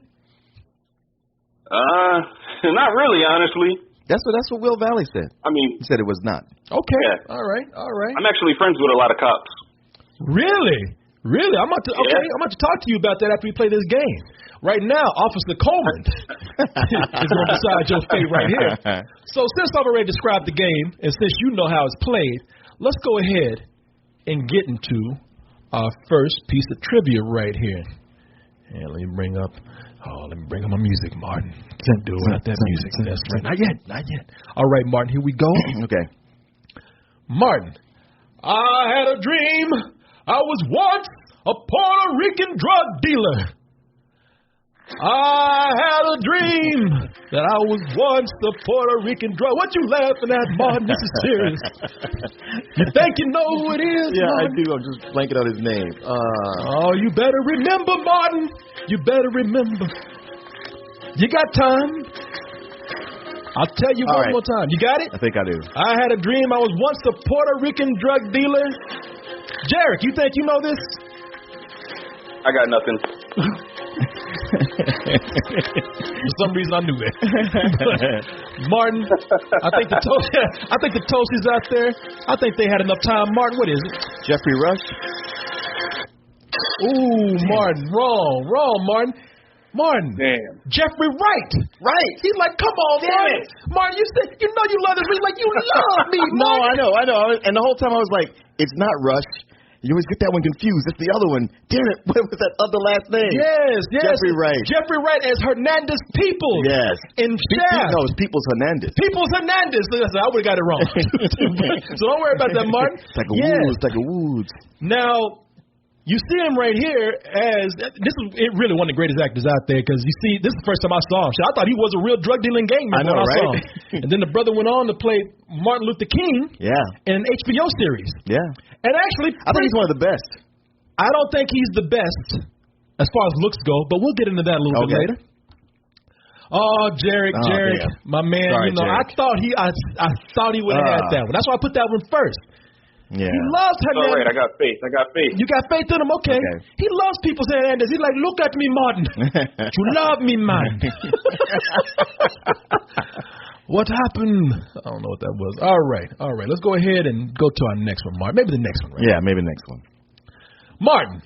Speaker 6: Not really, honestly.
Speaker 4: That's what Will Valley said.
Speaker 6: I mean,
Speaker 4: he said it was not.
Speaker 1: Okay.
Speaker 6: Yeah.
Speaker 1: All right.
Speaker 6: I'm actually friends with a lot of cops.
Speaker 1: Really? I'm about to talk to you about that after we play this game. Right now, Officer Coleman is going to decide your fate right here. So since I've already described the game, and since you know how it's played, let's go ahead and get into our first piece of trivia right here. And let me bring up my music, Martin. Can't do it without that music. That's right. Not yet. All right, Martin, here we go.
Speaker 4: Okay.
Speaker 1: Martin, I had a dream. I was once a Puerto Rican drug dealer. I had a dream that I was once a Puerto Rican drug. What you laughing at, Martin? This is serious. You think you know who it is?
Speaker 4: Yeah,
Speaker 1: Martin?
Speaker 4: I do. I'm just blanking on his name.
Speaker 1: You better remember, Martin. You better remember. You got time? I'll tell you one more time. You got it?
Speaker 4: I think I do.
Speaker 1: I had a dream I was once a Puerto Rican drug dealer. Jarek, you think you know this?
Speaker 6: I got nothing.
Speaker 1: For some reason, I knew that. Martin, I think the Toasties out there, I think they had enough time. Martin, what is it?
Speaker 4: Jeffrey Rush.
Speaker 1: Ooh, Martin, wrong, Martin. Martin.
Speaker 6: Damn.
Speaker 1: Jeffrey Wright. Right. He's like, come on, Martin. Martin, you said you know you love this. He's like, you love me, Martin.
Speaker 4: No, I know. And the whole time I was like, it's not Rush. You always get that one confused. It's the other one. Damn it. What was that other last name?
Speaker 1: Yes.
Speaker 4: Jeffrey Wright.
Speaker 1: Jeffrey Wright as Hernandez Peoples.
Speaker 4: Yes.
Speaker 1: In Shaft.
Speaker 4: No, it's Peoples Hernandez.
Speaker 1: Peoples Hernandez. Listen, I would have got it wrong. So don't worry about that, Martin.
Speaker 4: It's like a Woods.
Speaker 1: Now, you see him right here as it really one of the greatest actors out there because you see, this is the first time I saw him. I thought he was a real drug dealing gangman when I saw him. And then the brother went on to play Martin Luther King in an HBO series.
Speaker 4: Yeah.
Speaker 1: And actually,
Speaker 4: I think he's one of the best.
Speaker 1: I don't think he's the best as far as looks go, but we'll get into that a little bit later. Oh, Jarek, my man.
Speaker 4: Sorry,
Speaker 1: Jarek. I thought he would have had that one. That's why I put that one first.
Speaker 4: Yeah.
Speaker 1: He loves Hernandez.
Speaker 6: All right, I got faith.
Speaker 1: You got faith in him? Okay. He loves Peoples Hernandez. He's like, look at me, Martin. You love me, man. What happened? I don't know what that was. All right. Let's go ahead and go to our next one, Martin. Maybe the next one, right?
Speaker 4: Yeah, maybe the next one.
Speaker 1: Martin,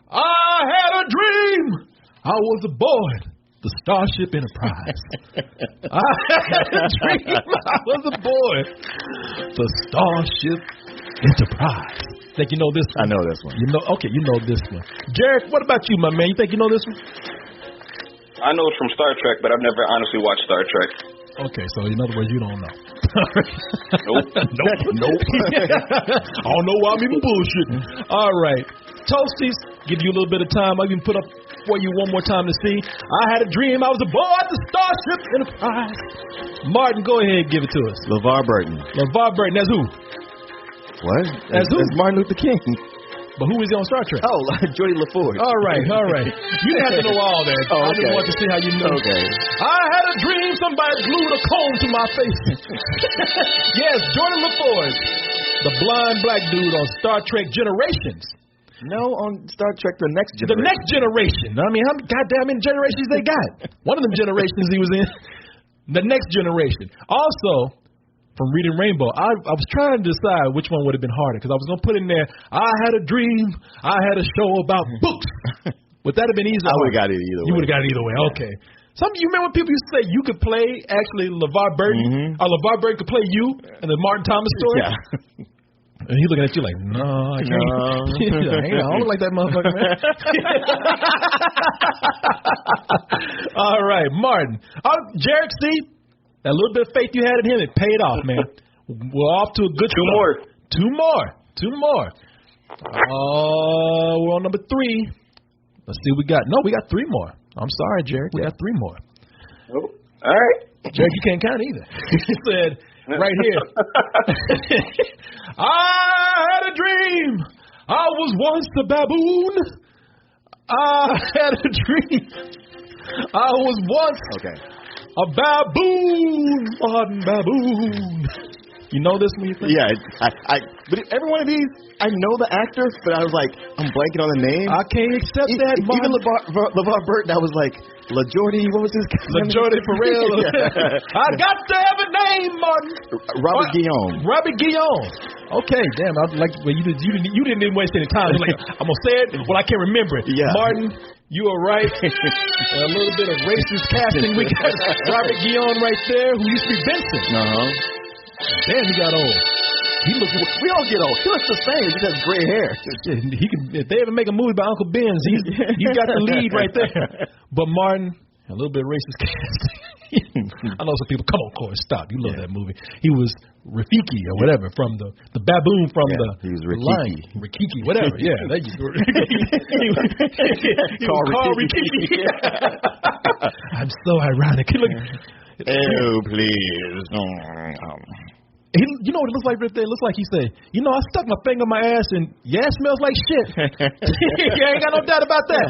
Speaker 1: I had a dream. I was aboard the Starship Enterprise. I had a dream. I was aboard the Starship Enterprise. Think you know this one?
Speaker 4: I know this one.
Speaker 1: You know this one. Jarek, what about you, my man? You think you know this one?
Speaker 6: I know it's from Star Trek, but I've never honestly watched Star Trek.
Speaker 1: Okay, so in other words, you don't know.
Speaker 6: Nope.
Speaker 1: I don't know why I'm even bullshitting. All right. Toasties, give you a little bit of time. I'll even put up for you one more time to see. I had a dream. I was aboard the Starship Enterprise. Martin, go ahead and give it to us.
Speaker 4: LeVar Burton.
Speaker 1: LeVar Burton, that's who?
Speaker 4: What? That's Martin Luther King.
Speaker 1: But who is he on Star Trek?
Speaker 4: Oh, Geordie LaForge.
Speaker 1: All right. You didn't have to know all that. I just want to see how you know.
Speaker 4: Okay.
Speaker 1: I had a dream somebody glued a comb to my face. Yes, Geordie LaForge, the blind black dude on Star Trek Generations.
Speaker 4: No, on Star Trek The Next Generation.
Speaker 1: The Next Generation. I mean, how goddamn many generations they got? One of them generations he was in. The Next Generation. Also, from Reading Rainbow, I was trying to decide which one would have been harder because I was going to put in there, I had a dream, I had a show about books. Would that have been easier?
Speaker 4: I would have got it either way.
Speaker 1: You would have got it either way. Okay. Some of you remember when people used to say you could play actually LeVar Burton, or LeVar Burton could play you in the Martin Thomas story?
Speaker 4: Yeah.
Speaker 1: And he looking at you like, no, I can't. I don't look like that motherfucker, man. All right, Martin. Jarek, see, that little bit of faith you had in him, it paid off, man. We're off to a good start. Two more. We're on number 3. Let's see what we got. No, we got 3 more. I'm sorry, Jarek. We got 3 more.
Speaker 6: Oh, all right.
Speaker 1: Jarek, you can't count either. He said right here, I had a dream. I was once a baboon. I had a dream. I was once a baboon. Martin Baboon. You know this one?
Speaker 4: Yeah, but every one of these, I know the actor, but I was like, I'm blanking on the name.
Speaker 1: I can't accept that.
Speaker 4: Even LeVar Burton, I was like, LaJordy, what was his name?
Speaker 1: LaJordy Farrell. I got to have a name, Martin.
Speaker 4: Robert Guillaume.
Speaker 1: Robert Guillaume. Okay, damn. I was like, well, you didn't even waste any time. Like, I'm gonna say it. Well, I can't remember it.
Speaker 4: Yeah.
Speaker 1: Martin, you are right. A little bit of racist casting. We got Robert Guillaume right there, who used to be Vincent. Damn, he got old.
Speaker 4: We all get old. He looks the same. He just has gray hair.
Speaker 1: He can. If they ever make a movie about Uncle Ben's, he's got the lead right there. But Martin, a little bit racist casting. I know some people. Come on, Corey, stop. You love that movie. He was Rafiki or whatever from the baboon from
Speaker 4: he was
Speaker 1: lion. Rafiki, whatever. Yeah, that you. Carl Rafiki. I'm so ironic. Look.
Speaker 4: Oh, please.
Speaker 1: You know what it looks like right there? It looks like he said, I stuck my finger in my ass and it smells like shit. You ain't got no doubt about that.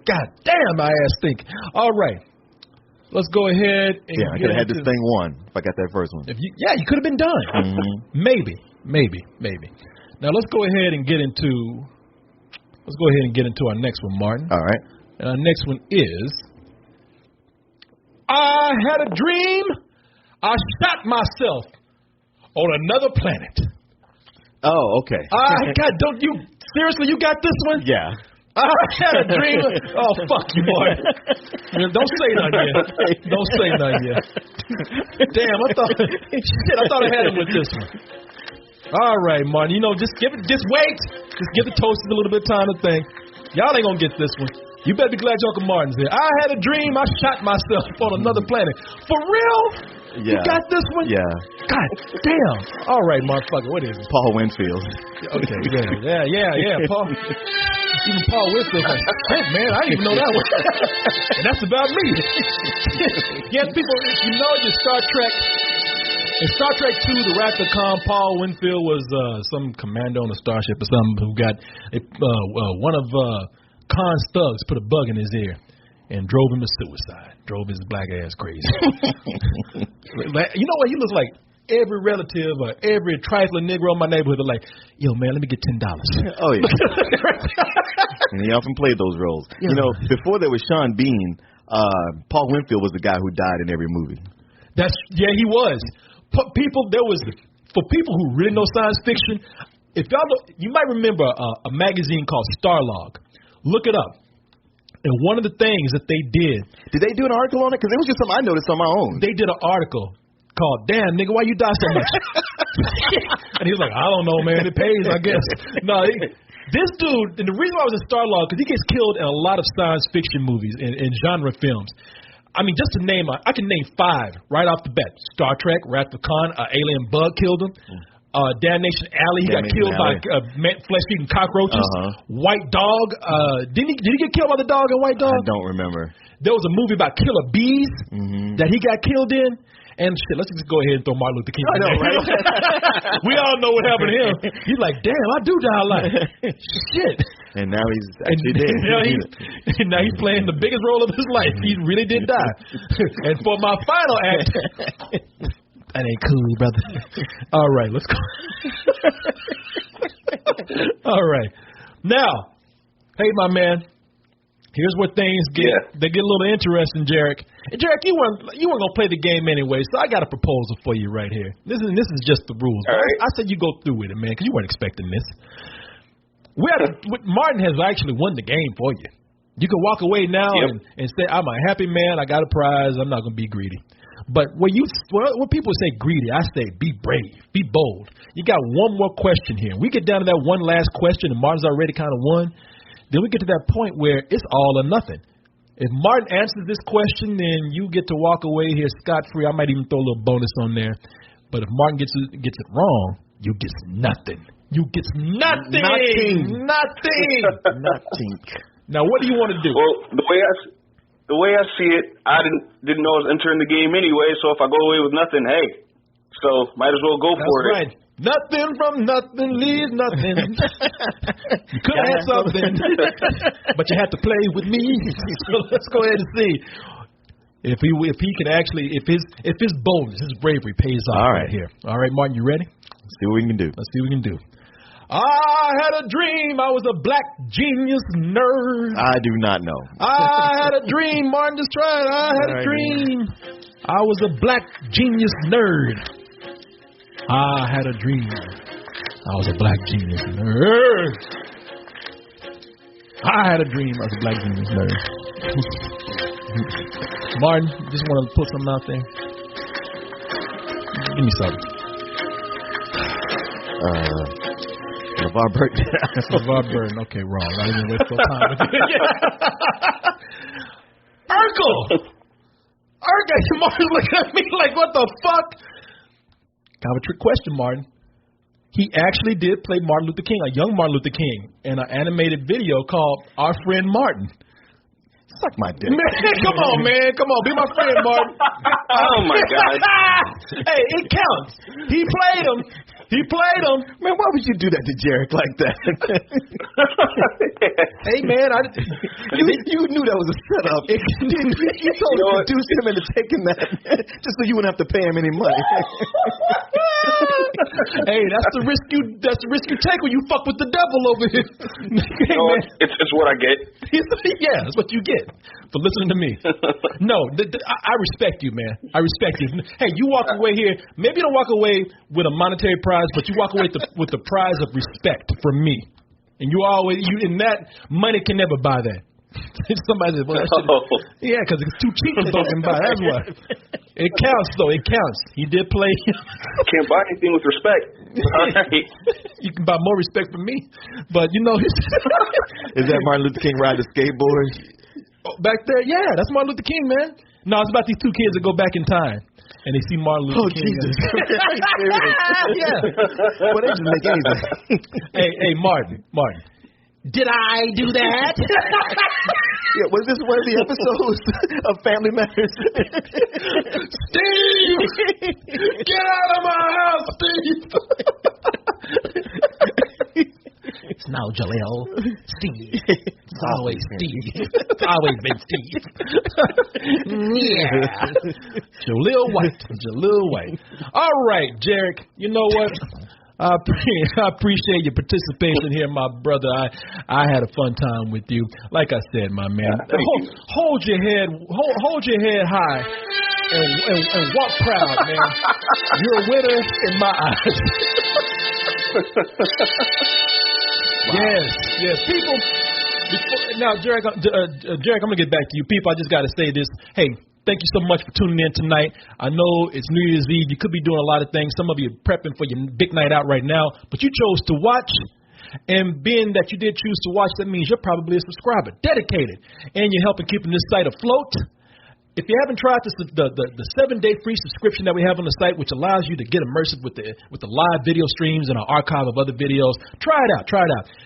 Speaker 1: God damn, my ass stink. All right. Let's go ahead and
Speaker 4: I could have had this thing won if I got that first one.
Speaker 1: You could have been done. Mm-hmm. Maybe. Now let's go ahead and get into our next one, Martin.
Speaker 4: All right.
Speaker 1: And our next one is I had a dream. I shot myself on another planet.
Speaker 4: Oh, okay.
Speaker 1: Don't you seriously? You got this one?
Speaker 4: Yeah.
Speaker 1: I had a dream. Oh, fuck you, boy. Don't say nothing yet. Don't say nothing yet. Damn, I thought I had him with this one. All right, Martin. Just wait. Just give the toasters a little bit of time to think. Y'all ain't gonna get this one. You better be glad your Uncle Martin's there. I had a dream. I shot myself on another planet. For real?
Speaker 4: Yeah.
Speaker 1: You got this one?
Speaker 4: Yeah.
Speaker 1: God damn. All right, motherfucker. What is it?
Speaker 4: Paul Winfield.
Speaker 1: Okay. Yeah. Paul. Even Paul Winfield like, shit, man, I didn't even know that one. And that's about me. Yes, people, your Star Trek. In Star Trek 2, The Wrath of Khan, Paul Winfield was some commando on a starship or something who got one of Khan's thugs put a bug in his ear and drove him to suicide. Drove his black ass crazy. You know what? He looks like every relative or every trifling Negro in my neighborhood are like, yo, man, let me get $10.
Speaker 4: Oh, yeah. And he often played those roles. Yeah. Before there was Sean Bean, Paul Winfield was the guy who died in every movie.
Speaker 1: He was. For people who really know science fiction, if y'all know, you might remember a magazine called Starlog. Look it up. And one of the things that they did
Speaker 4: they do an article on it? Because it was just something I noticed on my own.
Speaker 1: They did an article called "Damn Nigga, Why You Die So Much?" And he was like, I don't know, man. It pays, I guess. No, this dude, and the reason why I was in Starlog, because he gets killed in a lot of science fiction movies and genre films. I mean, just to name, I can name 5 right off the bat. Star Trek, Wrath of Khan, alien bug killed him. Damnation Alley, he got killed by flesh-eating cockroaches. White Dog, did he get killed by the dog in White Dog?
Speaker 4: I don't remember.
Speaker 1: There was a movie about killer bees that he got killed in. And shit, let's just go ahead and throw Martin Luther King.
Speaker 4: I know, right?
Speaker 1: We all know what happened to him. He's like, damn, I do die a lot. Shit.
Speaker 4: And now he's actually dead.
Speaker 1: Now he's playing the biggest role of his life. He really did die. And for my final act, that ain't cool, brother. All right, let's go. All right. Now, hey, my man. Here's where things get a little interesting, Jarek. And Jarek, you weren't gonna play the game anyway, so I got a proposal for you right here. This is just the rules.
Speaker 6: All right.
Speaker 1: I said you go through with it, man, because you weren't expecting this. Martin has actually won the game for you. You can walk away now and say, I'm a happy man. I got a prize. I'm not going to be greedy. But when people say greedy, I say be brave, be bold. You got one more question here. We get down to that one last question, and Martin's already kind of won. Then we get to that point where it's all or nothing. If Martin answers this question, then you get to walk away here scot-free. I might even throw a little bonus on there. But if Martin gets it wrong, you get nothing. You get nothing. Nothing. Now, what do you want to do?
Speaker 6: Well, the way I see it, I didn't know I was entering the game anyway. So if I go away with nothing, hey, so might as well go for it.
Speaker 1: Right. Nothing from nothing leaves nothing. You could have something, but you have to play with me. So let's go ahead and see if he can actually if his boldness, his bravery pays off right here. All right, Martin, you ready?
Speaker 4: Let's see what we can do.
Speaker 1: I had a dream I was a black genius nerd.
Speaker 4: I do not know.
Speaker 1: I had a dream, Martin, just try it. I had a dream I was a black genius nerd. I had a dream I was a black genius nerd. I had a dream I was a black genius nerd. Martin, just want to put something out there. Give me something.
Speaker 4: LeVar Burton.
Speaker 1: LeVar Burton. Okay, wrong. I didn't waste no time with it. Urkel! Martin's looking at me like, what the fuck? Kind of a trick question, Martin. He actually did play Martin Luther King, a young Martin Luther King, in an animated video called Our Friend Martin.
Speaker 4: Suck my dick.
Speaker 1: Man, come on, man. Come on. Be my friend, Martin.
Speaker 6: Oh, my God.
Speaker 1: Hey, it counts. He played him.
Speaker 4: Man, why would you do that to Jarek like that?
Speaker 1: Hey, man.
Speaker 4: You knew that was a setup. You told the producer him into taking that just so you wouldn't have to pay him any money.
Speaker 1: Hey, that's the risk you take when you fuck with the devil over here. Hey,
Speaker 6: it's what I get.
Speaker 1: Yeah, that's what you get for listening to me. No, I respect you, man. I respect you. Hey, you walk away here. Maybe you don't walk away with a monetary prize, but you walk away with the prize of respect from me. And and that money can never buy that. Somebody said, well, yeah, because it's too cheap to fucking buy. That's why. It counts, though. It counts. He did play.
Speaker 6: Can't buy anything with respect.
Speaker 1: You can buy more respect from me. But,
Speaker 4: Is that Martin Luther King riding a skateboard?
Speaker 1: Back there? Yeah, that's Martin Luther King, man. No, it's about these two kids that go back in time. And they see Martin Luther King.
Speaker 4: Jesus.
Speaker 1: Yeah.
Speaker 4: Well, they just make anything.
Speaker 1: Hey, Martin. Did I do that?
Speaker 4: Yeah, was this one of the episodes of Family Matters?
Speaker 1: Steve! Get out of my house, Steve! It's now Jaleel. Steve. It's always Steve. It's always been Steve. Yeah. Jaleel White. All right, Jarek. You know what? I appreciate your participation here, my brother. I had a fun time with you. Like I said, my man, hold your head high and walk proud, man. You're a winner in my eyes. Yes. People. Now, Jarek, I'm gonna get back to you. People, I just got to say this. Hey. Thank you so much for tuning in tonight. I know it's New Year's Eve. You could be doing a lot of things. Some of you are prepping for your big night out right now, but you chose to watch. And being that you did choose to watch, that means you're probably a subscriber, dedicated, and you're helping keeping this site afloat. If you haven't tried the 7-day free subscription that we have on the site, which allows you to get immersive with the live video streams and our archive of other videos, try it out.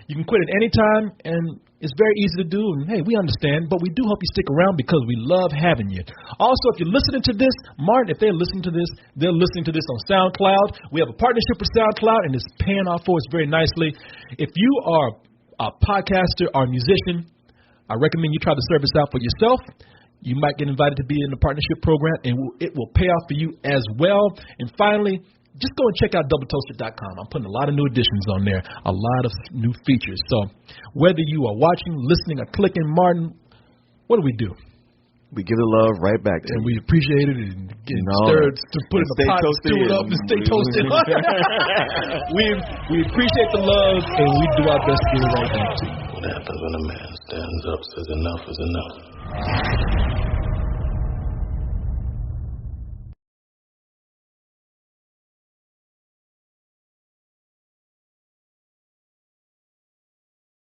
Speaker 1: You can quit at any time, and it's very easy to do. And hey, we understand, but we do hope you stick around because we love having you. Also, if you're listening to this, Martin, if they're listening to this, they're listening to this on SoundCloud. We have a partnership with SoundCloud, and it's paying off for us very nicely. If you are a podcaster or a musician, I recommend you try the service out for yourself. You might get invited to be in the partnership program, and it will pay off for you as well. And finally, just go and check out doubletoasted.com. I'm putting a lot of new additions on there, a lot of new features. So whether you are watching, listening, or clicking, Martin, what do we do?
Speaker 4: We give the love right back to
Speaker 1: and
Speaker 4: you.
Speaker 1: we appreciate it and getting stirred to put in the pot, stew it up, and stay toasted. we appreciate the love, and we do our best to get it right back to you.
Speaker 2: What happens when a man stands up, says enough is enough?